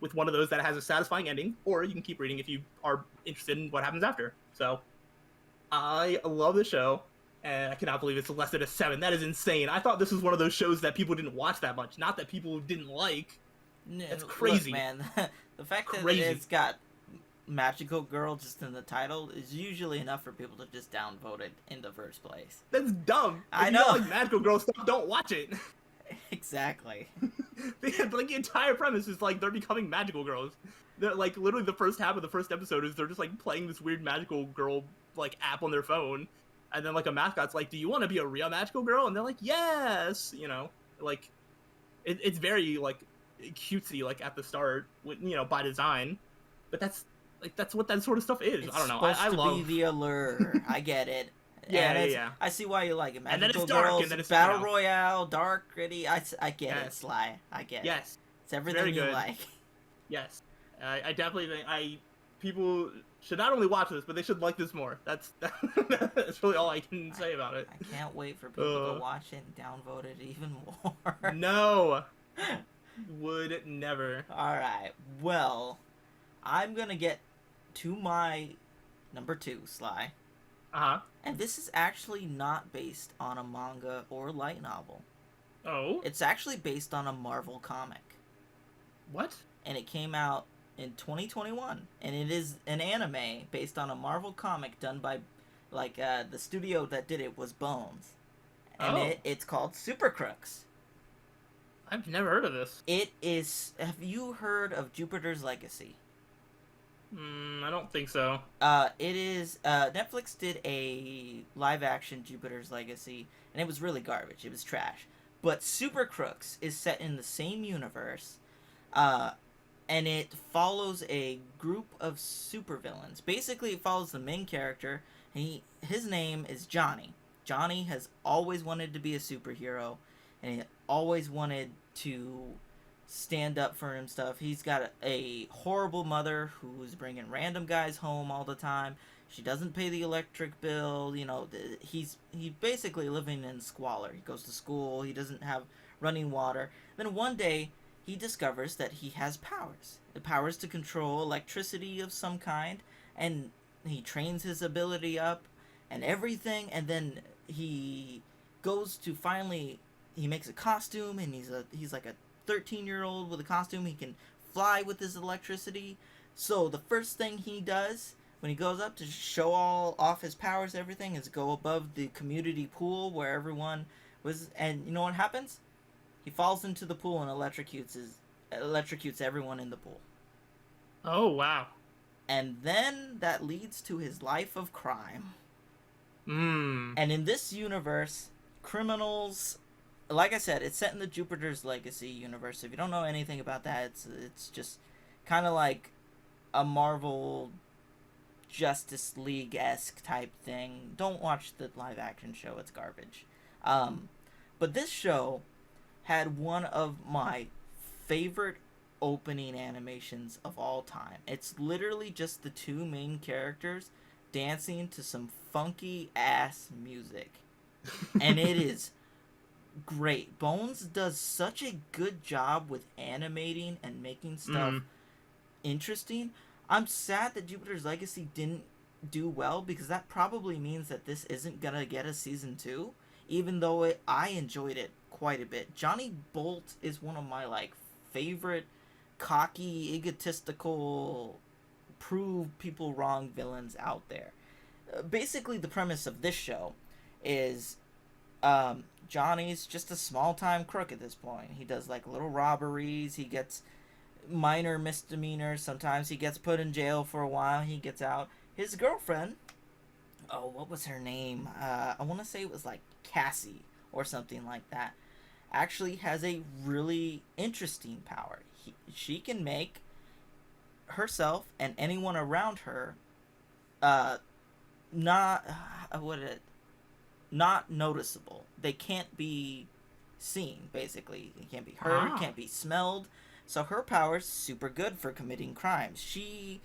With one of those that has a satisfying ending, or you can keep reading if you are interested in what happens after. So, I love the show, and I cannot believe it's less than a 7. That is insane. I thought this was one of those shows that people didn't watch that much, not that people didn't like. No, That's crazy. Look, man. The fact that Crazy. it's got magical girl just in the title is usually enough for people to just downvote it in the first place. That's dumb. If I you don't know. like magical girl stuff, don't watch it. Exactly. Like the entire premise is like they're becoming magical girls. They're like literally the first half of the first episode is they're just like playing this weird magical girl like app on their phone, and then like a mascot's like, "Do you want to be a real magical girl?" And they're like, "Yes," like it's very like cutesy like at the start, by design, but that's what that sort of stuff is. It's I don't know. supposed I to love be the allure. I get it. yeah. I see why you like it. And then Magical it's dark, girls, and then it's battle royale, dark, gritty. I get it, Yes. Sly. I get it. Yes, It's everything very you good. like. Yes, I definitely think people should not only watch this, but they should like this more. That's really all I can say about it. I can't wait for people to watch it and downvote it even more. No, would never. Alright, well, I'm gonna get to my number 2, Sly. Uh-huh. And this is actually not based on a manga or light novel. Oh? It's actually based on a Marvel comic. What? And it came out in 2021. And it is an anime based on a Marvel comic done by, the studio that did it was Bones. And it's called Super Crooks. I've never heard of this. It is... Have you heard of Jupiter's Legacy? I don't think so. It is... Netflix did a live-action Jupiter's Legacy, and it was really garbage. It was trash. But Super Crooks is set in the same universe, and it follows a group of supervillains. Basically, it follows the main character, and his name is Johnny. Johnny has always wanted to be a superhero, and he always wanted to stand up for him stuff. He's got a horrible mother who's bringing random guys home all the time. She doesn't pay the electric bill. He's basically living in squalor. He goes to school. He doesn't have running water. Then one day, he discovers that he has powers. The powers to control electricity of some kind, and he trains his ability up and everything, and then he goes to finally... He makes a costume, and he's like a 13-year-old with a costume. He can fly with his electricity. So the first thing he does when he goes up to show off his powers and everything is go above the community pool where everyone was, and you know what happens? He falls into the pool and electrocutes everyone in the pool. Oh, wow. And then that leads to his life of crime. And in this universe, criminals... Like I said, it's set in the Jupiter's Legacy universe. If you don't know anything about that, it's just kind of like a Marvel Justice League-esque type thing. Don't watch the live-action show. It's garbage. But this show had one of my favorite opening animations of all time. It's literally just the two main characters dancing to some funky-ass music. And it is... great. Bones does such a good job with animating and making stuff interesting. I'm sad that Jupiter's Legacy didn't do well, because that probably means that this isn't gonna get a season 2, even though I enjoyed it quite a bit. Johnny Bolt is one of my favorite cocky, egotistical, prove people wrong villains out there. Basically, the premise of this show is Johnny's just a small-time crook at this point. He does little robberies. He gets minor misdemeanors. Sometimes he gets put in jail for a while. He gets out. His girlfriend, what was her name? I want to say it was Cassie or something like that. Actually has a really interesting power. She can make herself and anyone around her not noticeable. They can't be seen, basically. They can't be heard, can't be smelled. So her power's super good for committing crimes. She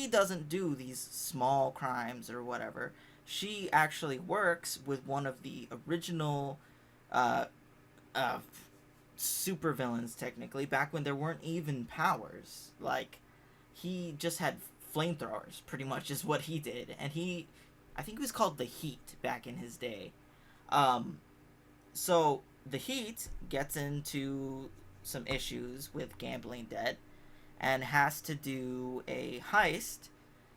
doesn't do these small crimes or whatever. She actually works with one of the original supervillains, technically, back when there weren't even powers. He just had flamethrowers, pretty much, is what he did. And I think he was called the Heat back in his day. So the Heat gets into some issues with gambling debt and has to do a heist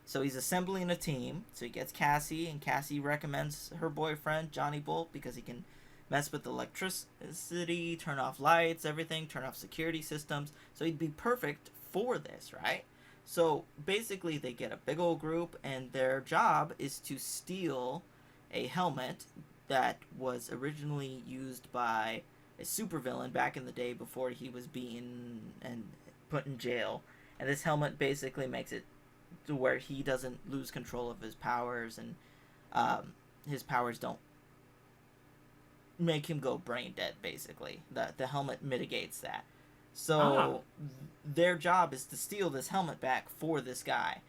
So he's assembling a team. So he gets Cassie, and Cassie recommends her boyfriend, Johnny Bolt, because he can mess with electricity, turn off lights, everything, turn off security systems. So he'd be perfect for this, right? So basically, they get a big old group, and their job is to steal a helmet that was originally used by a supervillain back in the day before he was beaten and put in jail. And this helmet basically makes it to where he doesn't lose control of his powers, and his powers don't make him go brain dead, basically. The helmet mitigates that. So their job is to steal this helmet back for this guy.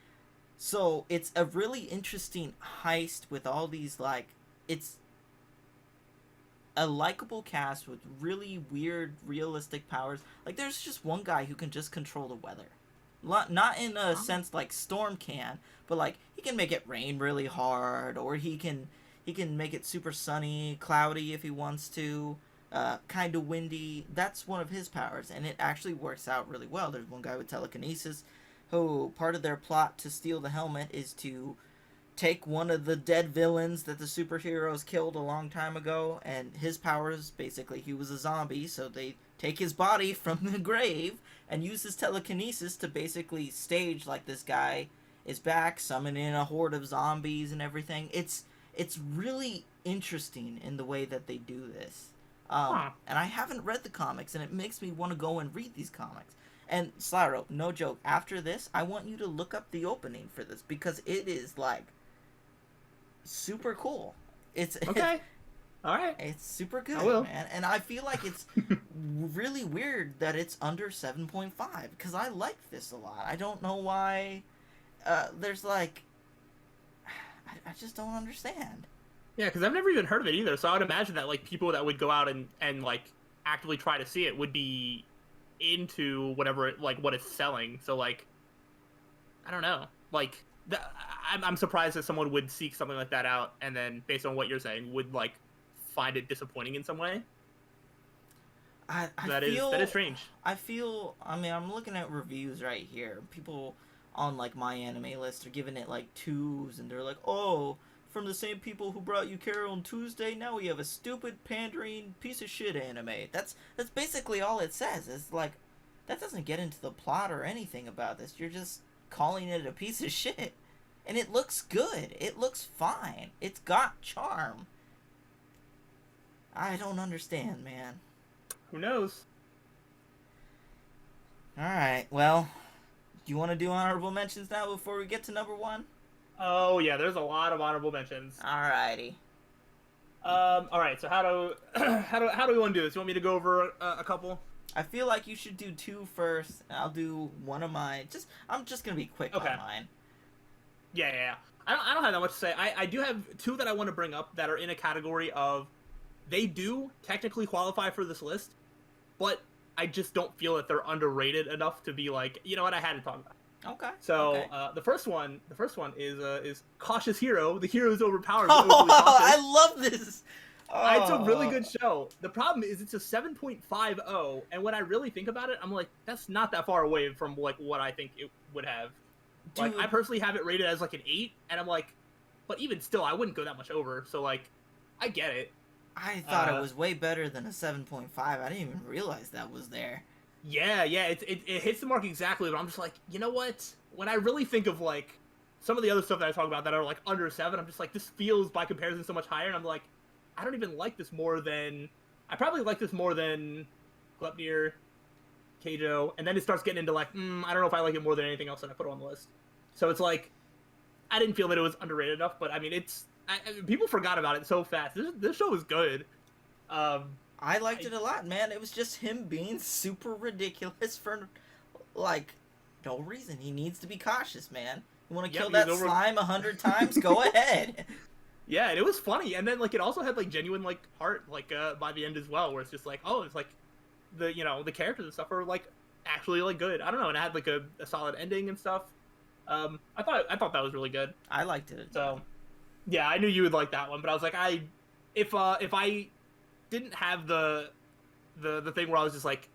So it's a really interesting heist with all these, like, it's a likable cast with really weird, realistic powers. Like, there's just one guy who can just control the weather. Not in a sense like Storm can, but like he can make it rain really hard, or he can make it super sunny, cloudy if he wants to, kind of windy. That's one of his powers, and it actually works out really well. There's one guy with telekinesis who part of their plot to steal the helmet is to take one of the dead villains that the superheroes killed a long time ago, and his powers, basically he was a zombie, so they take his body from the grave and use his telekinesis to basically stage like this guy is back, summon in a horde of zombies and everything. It's really interesting in the way that they do this. And I haven't read the comics, and it makes me want to go and read these comics. And Slyroh, no joke, after this, I want you to look up the opening for this, because it is, like, super cool. It's okay. All right. It's super good, man. And I feel like it's really weird that it's under 7.5, because I like this a lot. I don't know why there's, like... I just don't understand. Yeah, because I've never even heard of it either, so I would imagine that, like, people that would go out and like, actively try to see it would be into whatever, like, what it's selling. So, like, I don't know. Like, I'm surprised that someone would seek something like that out, and then, based on what you're saying, would, like, find it disappointing in some way. That is strange. I mean, I'm looking at reviews right here. People on, like, my anime list are giving it, like, 2s, and they're like, oh, from the same people who brought you Carol on Tuesday, now we have a stupid, pandering, piece of shit anime. That's basically all it says. It's like, that doesn't get into the plot or anything about this. You're just calling it a piece of shit. And it looks good. It looks fine. It's got charm. I don't understand, man. Who knows? Alright, well, do you want to do honorable mentions now before we get to number 1? Oh, yeah, there's a lot of honorable mentions. Alrighty. Alright, so how do we want to do this? You want me to go over a couple? I feel like you should do 2 first, and I'll do one of mine. I'm just gonna be quick on mine. Yeah. I don't have that much to say. I do have 2 that I want to bring up that are in a category of, they do technically qualify for this list, but I just don't feel that they're underrated enough to be like, you know what, I had to talk about. Okay. So the first one is Cautious Hero. The hero is overpowered. Oh, I love this. Oh. It's a really good show. The problem is it's a 7.50, and when I really think about it, I'm like, that's not that far away from like what I think it would have. Dude. Like, I personally have it rated as like an 8, and I'm like, but even still, I wouldn't go that much over. So like, I get it. I thought it was way better than a 7.5. I didn't even realize that was there. Yeah, it hits the mark exactly, but I'm just like, you know what? When I really think of, like, some of the other stuff that I talk about that are, like, under 7, I'm just like, this feels, by comparison, so much higher, and I'm like, I don't even like this more than... I probably like this more than Gleipnir, Keijo, and then it starts getting into, like, I don't know if I like it more than anything else that I put on the list. So it's like, I didn't feel that it was underrated enough, but, I mean, people forgot about it so fast. This show is good. I liked it a lot, man. It was just him being super ridiculous for, like, no reason. He needs to be cautious, man. You want to kill that slime 100 times? Go ahead. Yeah, and it was funny. And then, like, it also had, like, genuine, like, heart, like, by the end as well, where it's just like, oh, it's like, the characters and stuff are, like, actually, like, good. I don't know, and it had, like, a solid ending and stuff. I thought that was really good. I liked it. So, yeah, I knew you would like that one, but I was like, if I didn't have the thing where I was just like,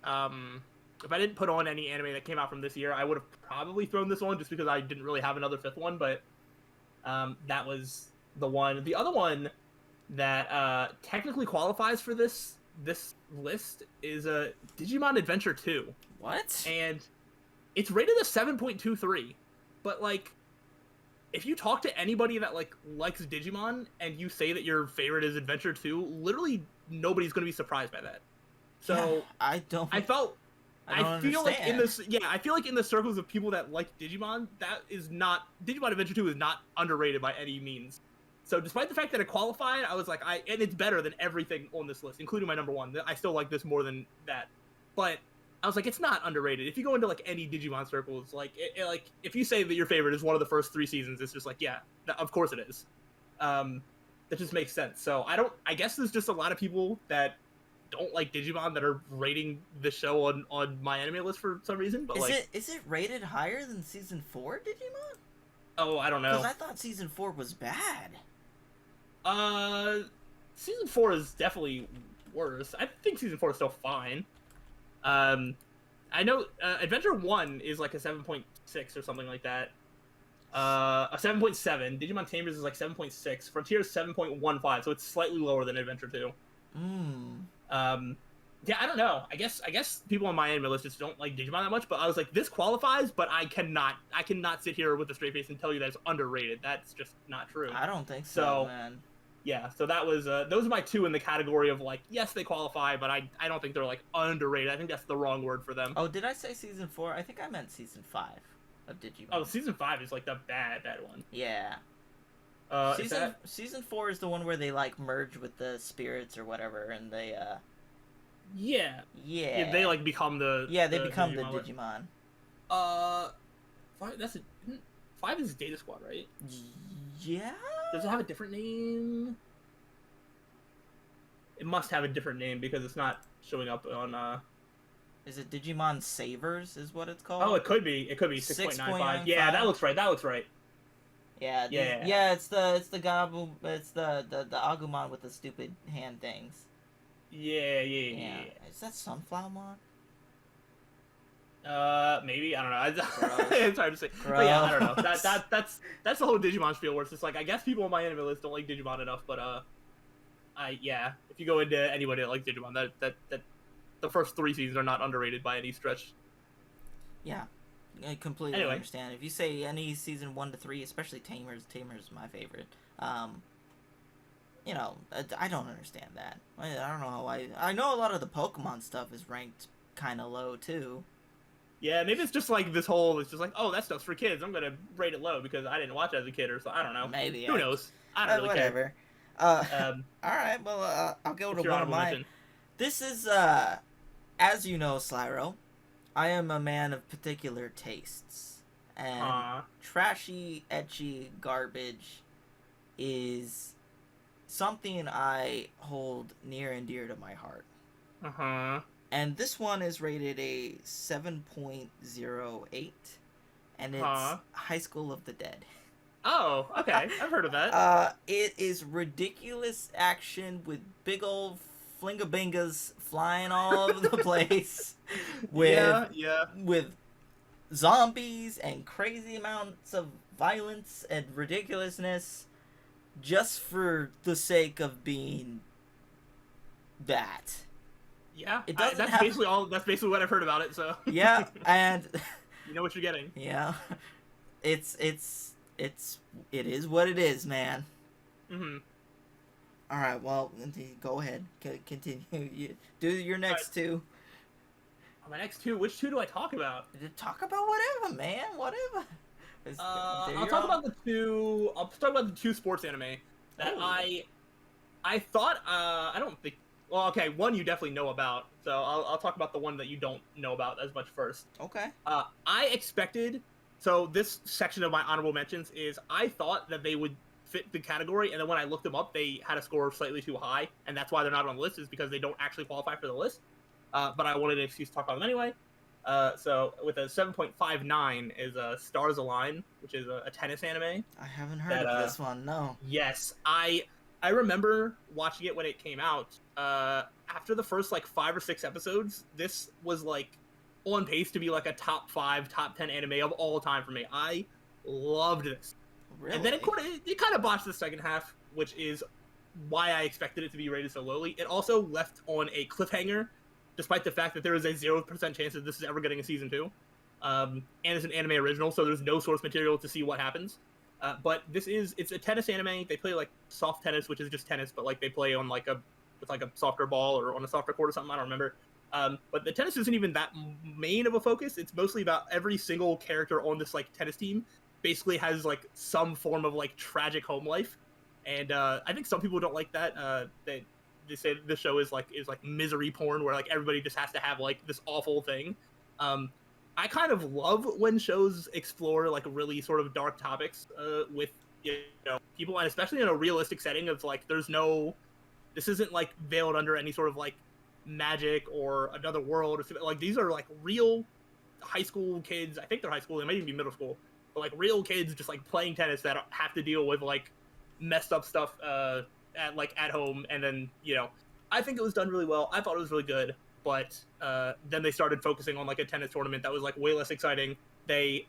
if I didn't put on any anime that came out from this year, I would have probably thrown this one just because I didn't really have another fifth one. But that was the one. The other one that technically qualifies for this list is Digimon Adventure 2. What? And it's rated a 7.23, but like, if you talk to anybody that like likes Digimon and you say that your favorite is Adventure 2, literally nobody's going to be surprised by that. So yeah, I feel understand. like in this, I feel like in the circles of people that like Digimon, Digimon Adventure 2 is not underrated by any means. So despite the fact that it qualified, I was like, and it's better than everything on this list, including my number one. I still like this more than that, but I was like, it's not underrated. If you go into like any Digimon circles, like like if you say that your favorite is one of the first 3 seasons, it's just like, yeah, of course it is. That just makes sense. So I guess there's just a lot of people that don't like Digimon that are rating the show on my anime list for some reason. But is it rated higher than season 4 Digimon? Oh, I don't know. Because I thought season 4 was bad. Season 4 is definitely worse. I think season 4 is still fine. I know Adventure 1 is like a 7.6 or something like that. A 7.7. Digimon Tamers is like 7.6. Frontier is 7.15, so it's slightly lower than Adventure 2. Yeah, I don't know. I guess people on my anime list just don't like Digimon that much, but I was like, this qualifies, but I cannot sit here with a straight face and tell you that it's underrated. That's just not true. I don't think so, man. Yeah, so that was those are my 2 in the category of like, yes, they qualify, but I don't think they're like underrated. I think that's the wrong word for them. Oh, did I say season 4? I think I meant season 5 of Digimon. Oh, season 5 is like the bad one. Yeah. Season 4 is the one where they like merge with the spirits or whatever, and they Yeah, they like become the become the Digimon. 5 is Data Squad, right? Yeah. Does it have a different name? It must have a different name because it's not showing up on. Is it Digimon Savers? Is what it's called? Oh, it could be. It could be 6.95. Yeah, that looks right. Yeah. Yeah. It's the Agumon with the stupid hand things. Yeah. Is that Sunflowermon? Maybe, I don't know. It's hard to say. But yeah, I don't know. That's the whole Digimon spiel where it's just like, I guess people on my anime list don't like Digimon enough, but if you go into anybody that likes Digimon, that the first 3 seasons are not underrated by any stretch. Yeah, I completely understand. If you say any season 1 to 3, especially Tamer's my favorite. You know, I don't understand that. I don't know how I know a lot of the Pokemon stuff is ranked kind of low too. Yeah, maybe it's just like this whole, it's just like, oh, that stuff's for kids. I'm going to rate it low because I didn't watch it as a kid or so. I don't know. Maybe. Who knows? I don't really care. All right, well, I'll go to one of mine. This is, as you know, Slyroh, I am a man of particular tastes. And trashy, ecchi garbage is something I hold near and dear to my heart. And this one is rated a 7.08, and it's High School of the Dead. Oh, okay. I've heard of that. It is ridiculous action with big old flingabingas flying all over the place. With zombies and crazy amounts of violence and ridiculousness just for the sake of being that. Yeah, that's basically what I've heard about it. So yeah, and you know what you're getting. Yeah, it is what it is, man. All right, well, go ahead, continue. You do your next 2. My next 2. Which 2 do I talk about? Talk about whatever, man. Whatever. I'll talk about the 2. I'll talk about the 2 sports anime that I thought. I don't think. Well, okay, one you definitely know about, so I'll talk about the one that you don't know about as much first. Okay. I expected, so this section of my honorable mentions is I thought that they would fit the category, and then when I looked them up, they had a score slightly too high, and that's why they're not on the list, is because they don't actually qualify for the list. But I wanted an excuse to talk about them anyway. So with a 7.59 is Stars Align, which is a tennis anime. I haven't heard of this one, no. Yes, I remember watching it when it came out. After the first like 5 or 6 episodes, this was like on pace to be like a top 5, top 10 anime of all time for me. I loved this. Really? And then it kind of botched the second half, which is why I expected it to be rated so lowly. It also left on a cliffhanger, despite the fact that there is a 0% chance that this is ever getting a season 2. And it's an anime original, so there's no source material to see what happens. But it's a tennis anime. They play like soft tennis, which is just tennis, but like they play on like with like a softer ball or on a softer court or something. I don't remember. But the tennis isn't even that main of a focus. It's mostly about every single character on this like tennis team basically has like some form of like tragic home life, and I think some people don't like that. They say the show is like misery porn, where like everybody just has to have like this awful thing. I kind of love when shows explore like really sort of dark topics with people, and especially in a realistic setting of like this isn't like veiled under any sort of like magic or another world or something. Like these are like real high school kids. I think they're high school. They might even be middle school, but like real kids just like playing tennis that have to deal with like messed up stuff at home. And then I think it was done really well. I thought it was really good. But then they started focusing on like a tennis tournament that was like way less exciting. They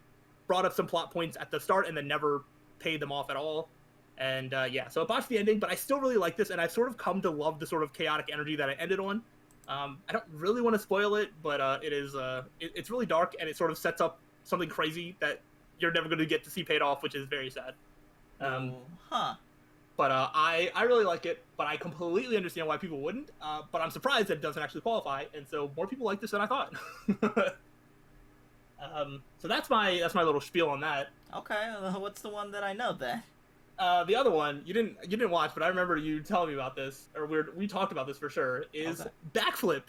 brought up some plot points at the start and then never paid them off at all. And so it botched the ending, but I still really like this, and I've sort of come to love the sort of chaotic energy that it ended on. I don't really want to spoil it, but it's really dark, and it sort of sets up something crazy that you're never going to get to see paid off, which is very sad. But I really like it, but I completely understand why people wouldn't. But I'm surprised that it doesn't actually qualify, and so more people like this than I thought. So that's my little spiel on that. Okay, what's the one that I know then? The other one you didn't watch, but I remember you telling me about this, or we talked about this for sure. Is Backflip?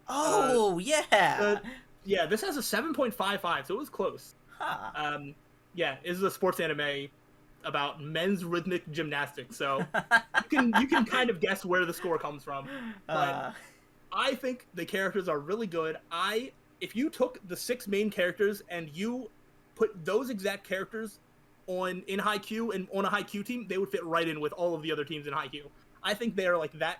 Oh yeah. Yeah, this has a 7.55, so it was close. Huh. This is a sports anime about men's rhythmic gymnastics, so you can kind of guess where the score comes from. But I think the characters are really good. If you took the 6 main characters and you put those exact characters in Haikyuu and on a Haikyuu team, they would fit right in with all of the other teams in Haikyuu. I think they are like that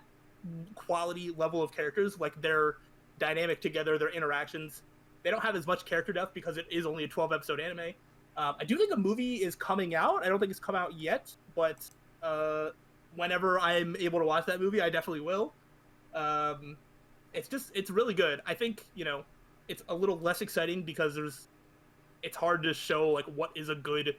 quality level of characters, like their dynamic together, their interactions. They don't have as much character depth because it is only a 12-episode anime. I do think a movie is coming out. I don't think it's come out yet, but whenever I'm able to watch that movie, I definitely will. It's really good. I think, it's a little less exciting because it's hard to show like what is a good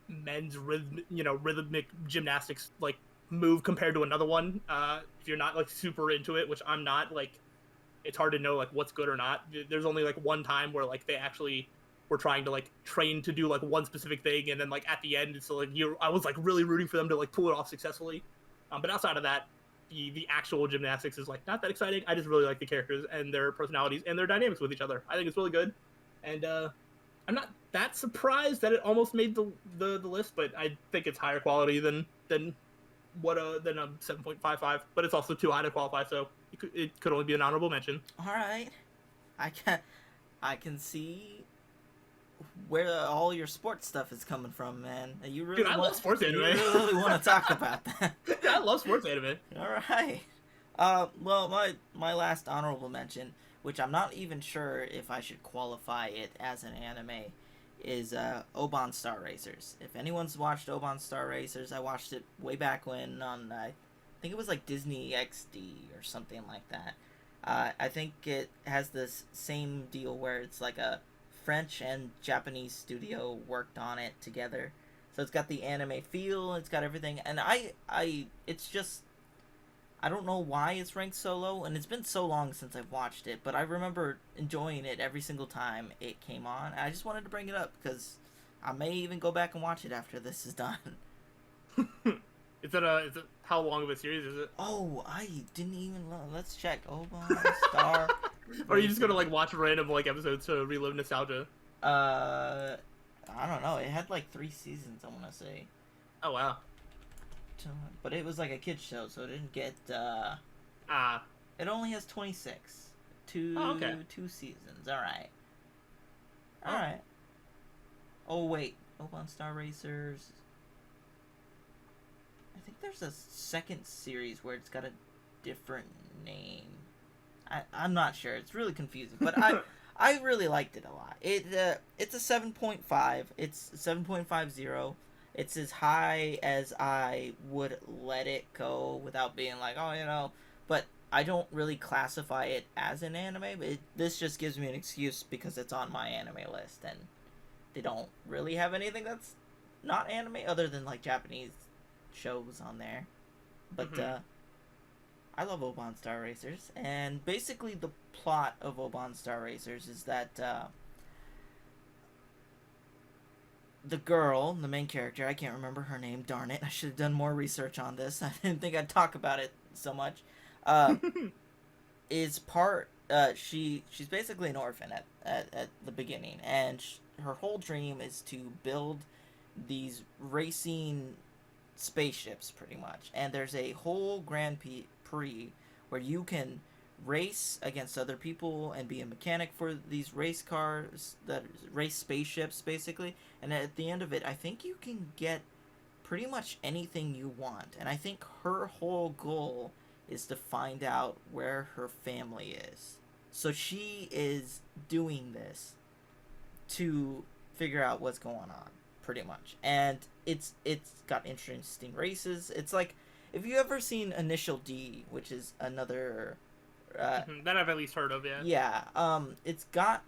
men's rhythmic gymnastics like move compared to another one. If you're not like super into it, which I'm not, like it's hard to know like what's good or not. There's only like one time where like they actually were trying to like train to do like one specific thing, and then like at the end it's like I was like really rooting for them to like pull it off successfully. But outside of that, the actual gymnastics is like not that exciting. I just really like the characters and their personalities and their dynamics with each other. I think it's really good, and I'm not that surprised that it almost made the list, but I think it's higher quality than a 7.55. But it's also too high to qualify, so it could only be an honorable mention. All right, I can see where all your sports stuff is coming from, man. You really I love sports anime. You really want to talk about that. I love sports anime. All right. Well, my last honorable mention, which I'm not even sure if I should qualify it as an anime, is Obon Star Racers. If anyone's watched Obon Star Racers, I watched it way back when on, I think it was like Disney XD or something like that. I think it has this same deal where it's like a French and Japanese studio worked on it together. So it's got the anime feel, it's got everything, and it's just, I don't know why it's ranked so low, and it's been so long since I've watched it, but I remember enjoying it every single time it came on. I just wanted to bring it up, because I may even go back and watch it after this is done. Is it how long of a series is it? Oh, I didn't even let's check. Obon Star Or are you just gonna like watch random like episodes to relive nostalgia? I don't know. It had like 3 seasons, I want to say. Oh wow. But it was like a kids show, so it didn't get it only has 26. Two seasons. All right. Oh wait, Obon Star Racers. I think there's a second series where it's got a different name. I'm not sure. It's really confusing, but I really liked it a lot. It's a 7.5. It's 7.50. It's as high as I would let it go without being like, oh, but I don't really classify it as an anime, but this just gives me an excuse because it's on my anime list, and they don't really have anything that's not anime other than like Japanese shows on there. But Mm-hmm. I love Obon Star Racers, and basically the plot of Obon Star Racers is that the girl, the main character, I can't remember her name, darn it, I should have done more research on this. I didn't think I'd talk about it so much. Uh, is part, she's basically an orphan at the beginning, and her whole dream is to build these racing spaceships pretty much, and there's a whole Prix where you can race against other people and be a mechanic for these race cars that race spaceships basically, and at the end of it I think you can get pretty much anything you want, and I think her whole goal is to find out where her family is, so she is doing this to figure out what's going on pretty much, and it's got interesting races. It's like if you ever seen Initial D, which is another Mm-hmm. That I've at least heard of, yeah. yeah, it's got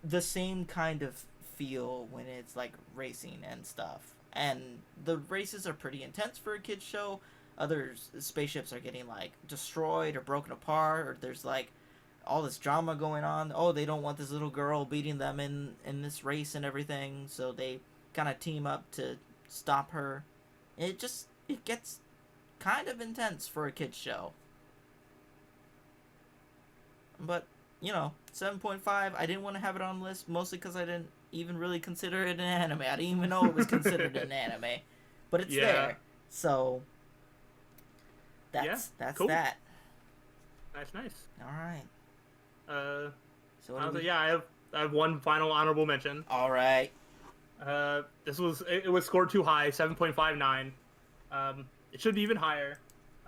the same kind of feel when it's like racing and stuff, and the races are pretty intense for a kids show. Other spaceships are getting like destroyed or broken apart, or there's like all this drama going on. Oh, they don't want this little girl beating them in this race and everything, so they kind of team up to stop her. It gets kind of intense for a kids show. But 7.5. I didn't want to have it on the list mostly because I didn't even really consider it an anime. I didn't even know it was considered an anime, but it's there. So that's cool. that. Nice. All right. So I have one final honorable mention. All right. It was scored too high, 7.59. It should be even higher.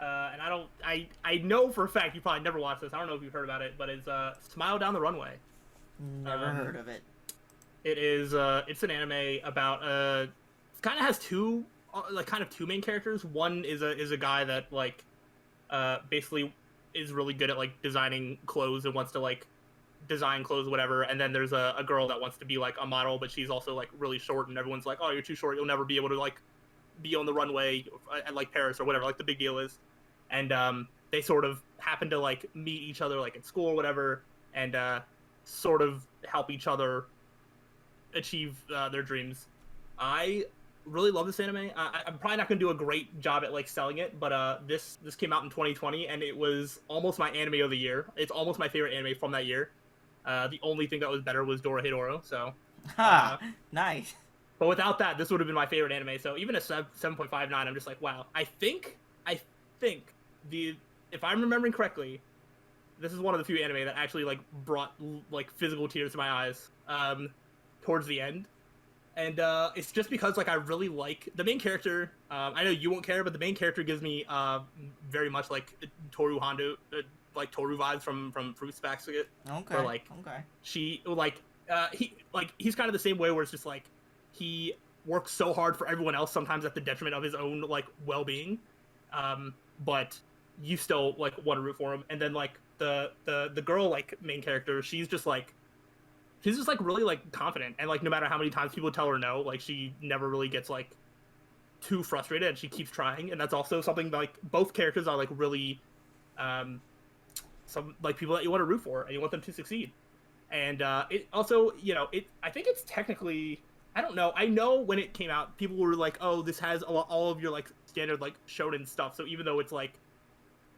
And I know for a fact you probably never watched this. I don't know if you've heard about it, but it's Smile Down the Runway. Never heard of it. It is it's an anime about it kind of has two main characters. One is a guy that basically is really good at like designing clothes and wants to like design clothes, whatever. And then there's a girl that wants to be like a model, but she's also like really short, and everyone's like, oh, you're too short, you'll never be able to like be on the runway at like Paris or whatever, like the big deal is. And they sort of happen to like meet each other like at school or whatever, and sort of help each other achieve their dreams. I really love this anime. I'm probably not going to do a great job at like selling it, but this came out in 2020, and it was almost my anime of the year. It's almost my favorite anime from that year. The only thing that was better was Dorohedoro. So, nice. But without that, this would have been my favorite anime. So even a 7.59, I'm just like, wow. I think if I'm remembering correctly, this is one of the few anime that actually like brought like physical tears to my eyes towards the end. And it's just because like I really like the main character. I know you won't care, but the main character gives me very much like Toru Hondo, like Toru vibes from Fruits Basket. Okay. Where, like, okay. She he's kind of the same way where it's just like he works so hard for everyone else, sometimes at the detriment of his own like well-being. But you still like want to root for him. And then like the girl like main character, she's just like really like confident, and like no matter how many times people tell her no, like she never really gets like too frustrated, and she keeps trying. And that's also something like both characters are like really some like people that you want to root for and you want them to succeed. And it also, I think it's technically, I don't know. I know when it came out, people were like, "Oh, this has all of your like standard like shonen stuff." So even though it's like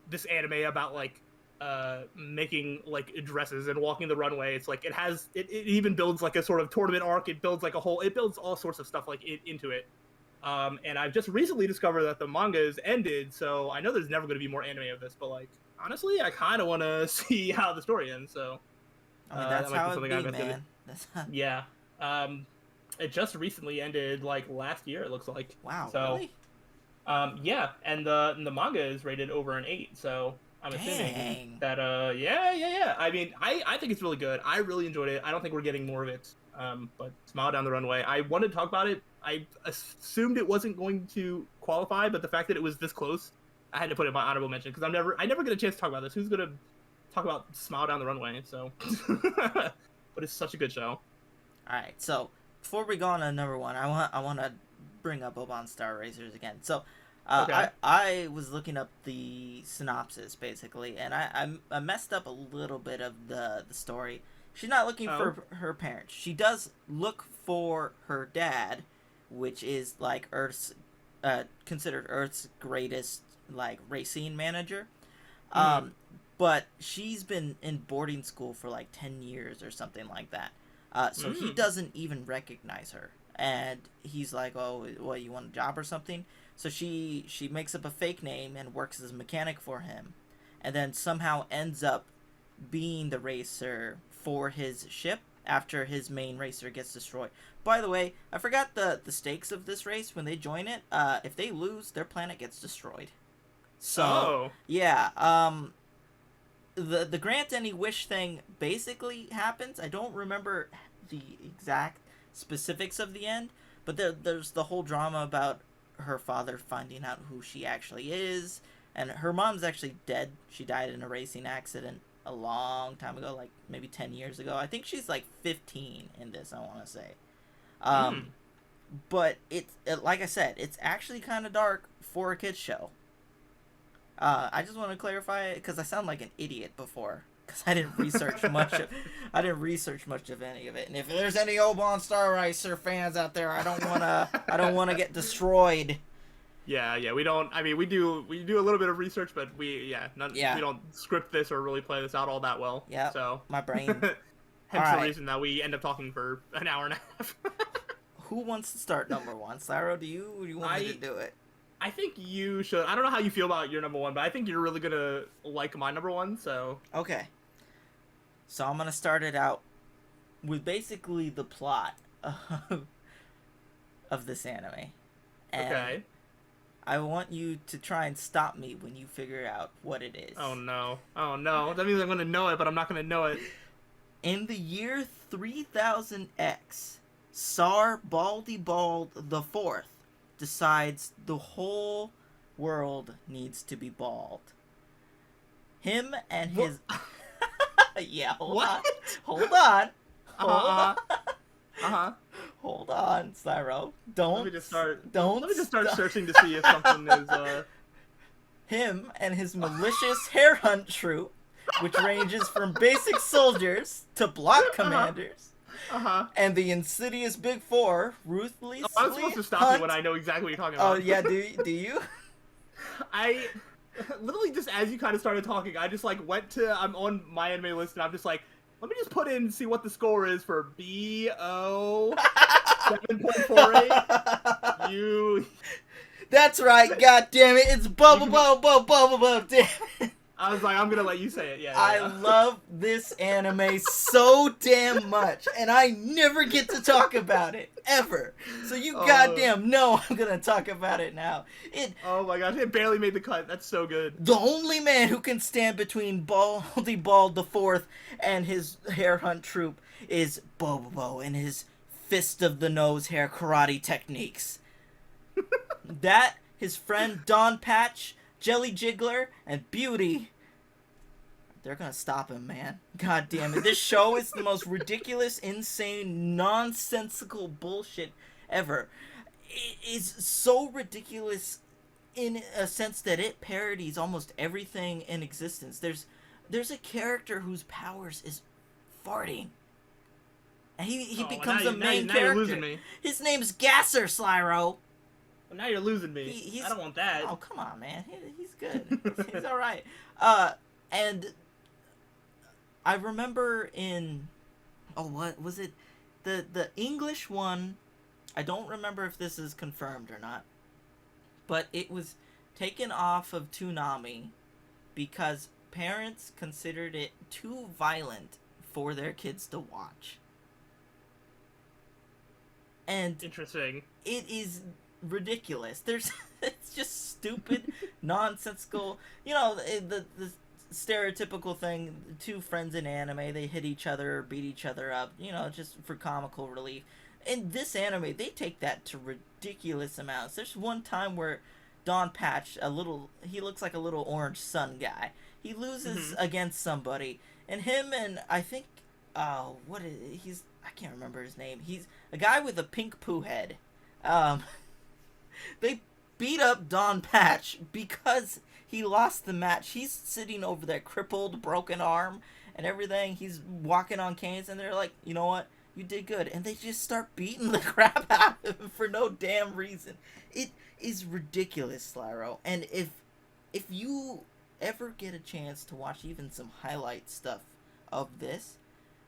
this anime about like making like dresses and walking the runway, it's like it even builds like a sort of tournament arc. It builds all sorts of stuff like into it. And I've just recently discovered that the manga is ended, so I know there's never going to be more anime of this. But like honestly, I kind of want to see how the story ends. So I mean, that's how it be, man. Yeah. It just recently ended like last year, it looks like. Wow. So, really? Yeah, and the manga is rated over an 8. So I'm assuming Dang. that yeah. I mean, I think it's really good. I really enjoyed it. I don't think we're getting more of it. But Smile Down the Runway. I wanted to talk about it. I assumed it wasn't going to qualify, but the fact that it was this close, I had to put it in my honorable mention because I never get a chance to talk about this. Who's gonna talk about Smile Down the Runway? So, but it's such a good show. All right, so before we go on to number one, I want to bring up Obon Star Racers again. So, Okay. I was looking up the synopsis basically, and I messed up a little bit of the story. She's not looking for her parents. She does look for her dad, which is like Earth's considered Earth's greatest like racing manager. Mm-hmm. But she's been in boarding school for like 10 years or something like that. So he Mm. doesn't even recognize her. And he's like, oh, what, you want a job or something? So she makes up a fake name and works as a mechanic for him. And then somehow ends up being the racer for his ship after his main racer gets destroyed. By the way, I forgot the stakes of this race when they join it. If they lose, their planet gets destroyed. So, yeah, the grant any wish thing basically happens. I don't remember the exact specifics of the end, but there's the whole drama about her father finding out who she actually is, and her mom's actually dead. She died in a racing accident a long time ago, like maybe 10 years ago. I think she's like 15 in this, I want to say. Mm. But like I said, it's actually kind of dark for a kids show. I just want to clarify it because I sound like an idiot before because I didn't research much. I didn't research much of any of it. And if there's any Obon Star Racer fans out there, I don't wanna get destroyed. Yeah. We don't. I mean, we do a little bit of research, but we don't script this or really play this out all that well. Yeah. So My brain. hence the reason that we end up talking for an hour and a half. Who wants to start number one? Slyroh, do you want me to do it? I think you should. I don't know how you feel about your number one, but I think you're really gonna like my number one. So okay. So I'm gonna start it out with basically the plot of this anime. And okay. I want you to try and stop me when you figure out what it is. Oh no. That means I'm gonna know it, but I'm not gonna know it. In the year 3000X, Tsar Baldy Bald the Fourth decides the whole world needs to be bald. Him and his yeah, hold on. Hold on, Slyroh. Let me just start Don't searching to see if something is Him and his malicious hare hunt troop, which ranges from basic soldiers to block commanders. And the insidious Big Four ruthlessly I was supposed to stop you when I know exactly what you're talking about. Oh yeah, do you? I literally just as you kind of started talking, I just like went to I'm on my anime list and I'm just like, let me just put in see what the score is for BO 7.48. You. That's right. God damn it! It's bubble. Damn it. I was like, I'm gonna let you say it. Yeah. I love this anime so damn much, and I never get to talk about it ever. So you goddamn know I'm gonna talk about it now. Oh my gosh, it barely made the cut. That's so good. The only man who can stand between Baldy Bald the Fourth and his hare hunt troop is Bobo and his fist of the nose hair karate techniques. That, his friend Don Patch, Jelly Jiggler, and Beauty, they're gonna stop him, man. God damn it. This show is the most ridiculous, insane, nonsensical bullshit ever. It is so ridiculous in a sense that it parodies almost everything in existence. There's a character whose powers is farting. And he becomes a main character. You're losing me. His name's Gasser, Slyroh. Well, now you're losing me. I don't want that. Oh, come on, man. He's good. He's all right. And I remember in what was it? The English one. I don't remember if this is confirmed or not. But it was taken off of Toonami because parents considered it too violent for their kids to watch. And interesting. It is ridiculous. It's just stupid, nonsensical. You know, the stereotypical thing. Two friends in anime, they hit each other, beat each other up, just for comical relief. In this anime, they take that to ridiculous amounts. There's one time where Don Patch, he looks like a little orange sun guy. He loses against somebody, and him and I think, I can't remember his name. He's a guy with a pink poo head. They beat up Don Patch because he lost the match. He's sitting over there, crippled, broken arm, and everything. He's walking on canes, and they're like, you know what? You did good. And they just start beating the crap out of him for no damn reason. It is ridiculous, Slyroh. And if you ever get a chance to watch even some highlight stuff of this,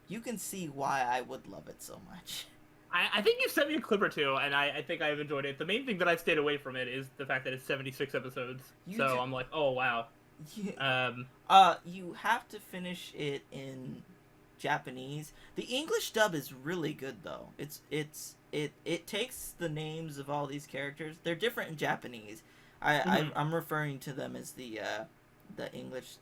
you can see why I would love it so much. I think you sent me a clip or two, and I think I've enjoyed it. The main thing that I've stayed away from it is the fact that it's 76 episodes. I'm like, oh, wow. Yeah. You have to finish it in Japanese. The English dub is really good, though. It takes the names of all these characters. They're different in Japanese. I'm referring to them as the English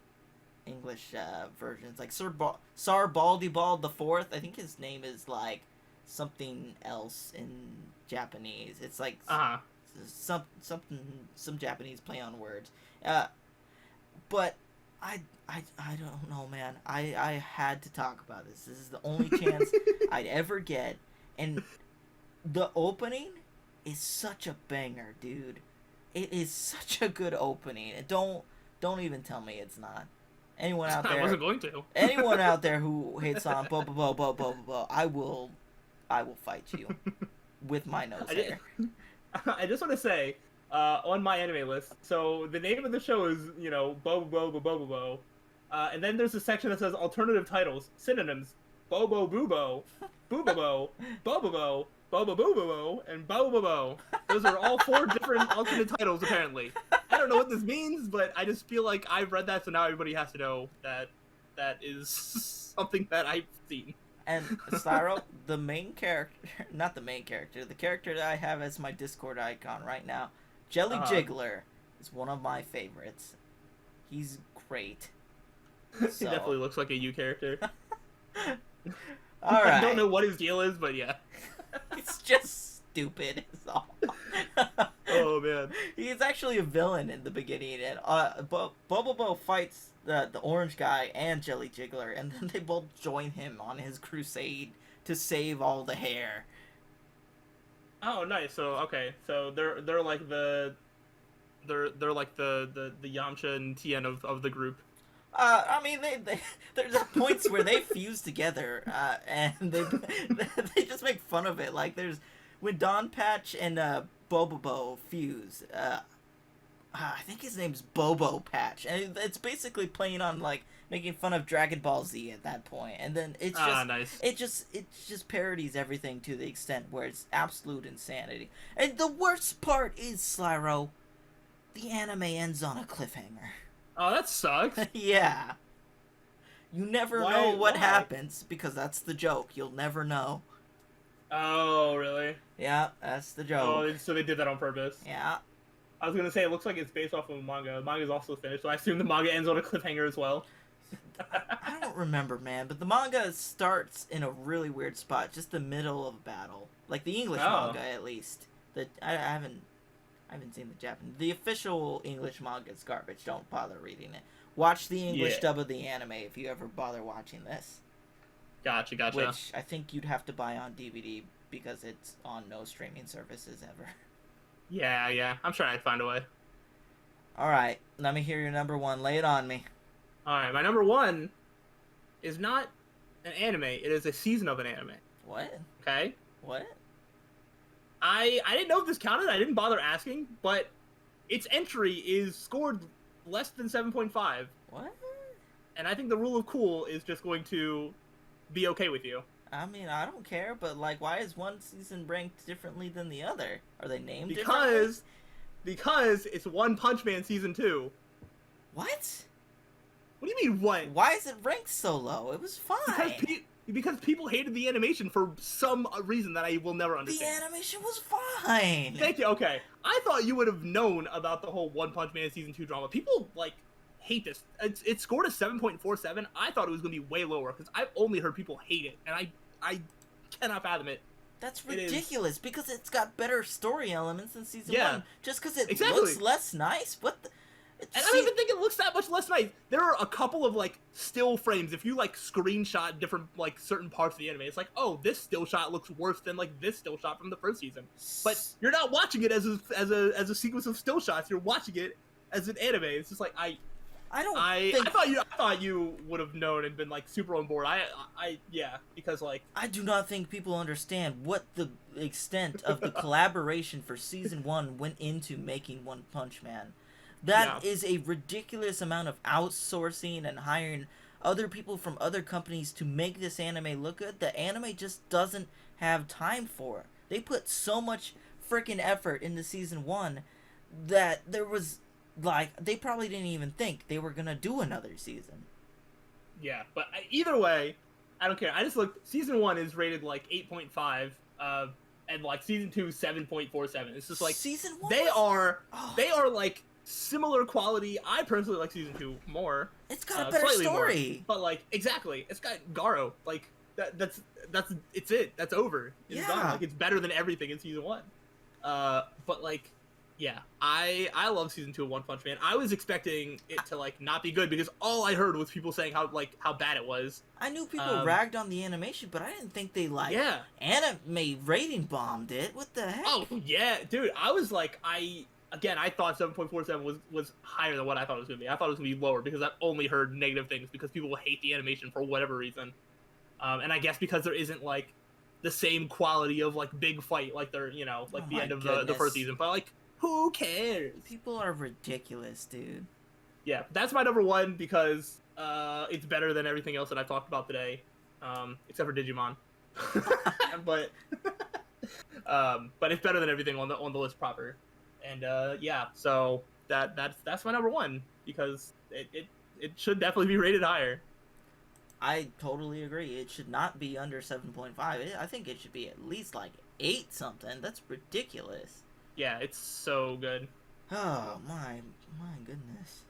versions. Like Sar Baldybald the Fourth. I think his name is like something else in Japanese. It's like some Japanese play on words. But I don't know, man. I had to talk about this. This is the only chance I'd ever get, and the opening is such a banger, dude. It is such a good opening. Don't even tell me it's not. Anyone out there? I wasn't going to. Anyone out there who hates on I will fight you with my nose hair. I just want to say, on my anime list, so the name of the show is, Bobo, and then there's a section that says alternative titles, synonyms, Bobo Boobo, Boobabo, Bobobo, Bobo Boobo, and Bobobo. Those are all 4 different alternate titles, apparently. I don't know what this means, but I just feel like I've read that, so now everybody has to know that that is something that I've seen. And Slyroh, the character that I have as my Discord icon right now, Jelly Jiggler, is one of my favorites. He's great. He definitely looks like a you character. All right. I don't know what his deal is, but yeah. It's just stupid, is all. Oh, man. He's actually a villain in the beginning, and Bobobo fights the orange guy and Jelly Jiggler, and then they both join him on his crusade to save all the hair. Oh, nice. So they're like the Yamcha and Tien of the group. I mean, there's points where they fuse together, and they just make fun of it. Like when Don Patch and Bobobo fuse. I think his name's Bobo Patch, and it's basically playing on like making fun of Dragon Ball Z at that point, and then it's just nice. it just parodies everything to the extent where it's absolute insanity. And the worst part is, Slyroh, the anime ends on a cliffhanger. Oh, that sucks. Yeah. You never know what happens, because that's the joke. You'll never know. Oh, really? Yeah, that's the joke. Oh, so they did that on purpose. Yeah. I was gonna say, it looks like it's based off of a manga. The manga's also finished, so I assume the manga ends on a cliffhanger as well. I don't remember, man, but the manga starts in a really weird spot, just the middle of a battle. Like the English manga, at least. I haven't seen the Japanese. The official English manga is garbage. Don't bother reading it. Watch the English dub of the anime if you ever bother watching this. Gotcha. Which I think you'd have to buy on DVD because it's on no streaming services ever. Yeah. I'm sure I'd find a way. Alright, let me hear your number 1. Lay it on me. Alright, my number 1 is not an anime. It is a season of an anime. What? Okay? What? I didn't know if this counted. I didn't bother asking, but its entry is scored less than 7.5. What? And I think the rule of cool is just going to be okay with you. I mean, I don't care, but like, why is one season ranked differently than the other? Are they named differently? Because it's One Punch Man season 2. What? What do you mean what? Why is it ranked so low? It was fine. Because people hated the animation for some reason that I will never understand. The animation was fine. Thank you. Okay, I thought you would have known about the whole One Punch Man season 2 drama. People like hate this. It scored a 7.47. I thought it was going to be way lower because I've only heard people hate it, and I cannot fathom it. That's ridiculous because it's got better story elements than season one. Just because it exactly. looks less nice? What the... And I don't even think it looks that much less nice. There are a couple of, like, still frames. If you, like, screenshot different, like, certain parts of the anime, it's like, oh, this still shot looks worse than, like, this still shot from the first season. But you're not watching it as a sequence of still shots. You're watching it as an anime. It's just like, I thought you would have known and been, like, super on board. Yeah, because, like... I do not think people understand what the extent of the collaboration for season one went into making One Punch Man. That is a ridiculous amount of outsourcing and hiring other people from other companies to make this anime look good. The anime just doesn't have time for it. They put so much freaking effort into season one that there was, like, they probably didn't even think they were gonna do another season. Yeah, but either way, I don't care. I just looked, season one is rated, like, 8.5, and, like, season 2, 7.47. It's just, like, season one they are, like, similar quality. I personally like season 2 more. It's got a better story. More. But, like, exactly. It's got Garo. Like, that's it. That's over. It's done. Like, it's better than everything in season 1. But, like, yeah. I love season 2 of One Punch Man. I was expecting it to, like, not be good because all I heard was people saying how bad it was. I knew people ragged on the animation, but I didn't think they, like, anime rating bombed it. What the heck? Oh, yeah. Dude, I was like, Again, I thought 7.47 was higher than what I thought it was going to be. I thought it was going to be lower because I've only heard negative things because people will hate the animation for whatever reason. And I guess because there isn't, like, the same quality of, like, big fight like there, you know, like the end of the first season. But, like, who cares? People are ridiculous, dude. Yeah, that's my number one because it's better than everything else that I've talked about today, except for Digimon. but it's better than everything on the list proper. And yeah, so that's my number one because it should definitely be rated higher. I totally agree. It should not be under 7.5. I think it should be at least like 8 something. That's ridiculous. Yeah, it's so good. Oh my goodness.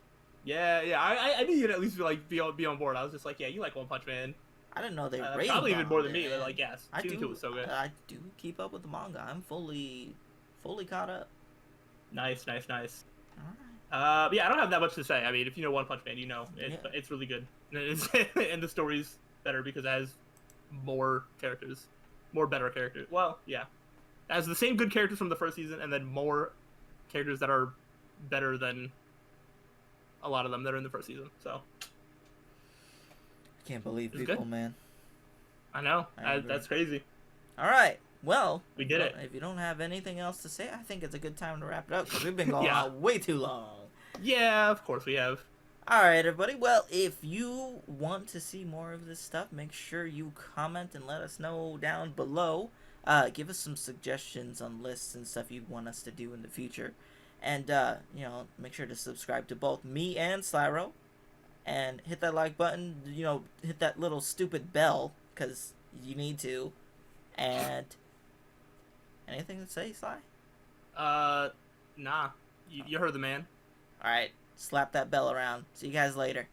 Yeah. I knew you'd at least be on board. I was just like, yeah, you like One Punch Man. I didn't know they rated probably even more than me. But like, yes, season 2 was so good. I do keep up with the manga. I'm fully caught up. Nice. All right. Yeah, I don't have that much to say. I mean, if you know One Punch Man, you know it's really good, and the story's better because it has more better characters. Well, yeah, it has the same good characters from the first season, and then more characters that are better than a lot of them that are in the first season. So, I can't believe people, man. I know that's crazy. All right. Well, we did it. If you don't have anything else to say, I think it's a good time to wrap it up because we've been going on way too long. Yeah, of course we have. All right, everybody. Well, if you want to see more of this stuff, make sure you comment and let us know down below. Give us some suggestions on lists and stuff you want us to do in the future. And, make sure to subscribe to both me and Slyroh. And hit that like button. Hit that little stupid bell because you need to. And... anything to say, Sly? Nah. You heard the man. Alright. Slap that bell around. See you guys later.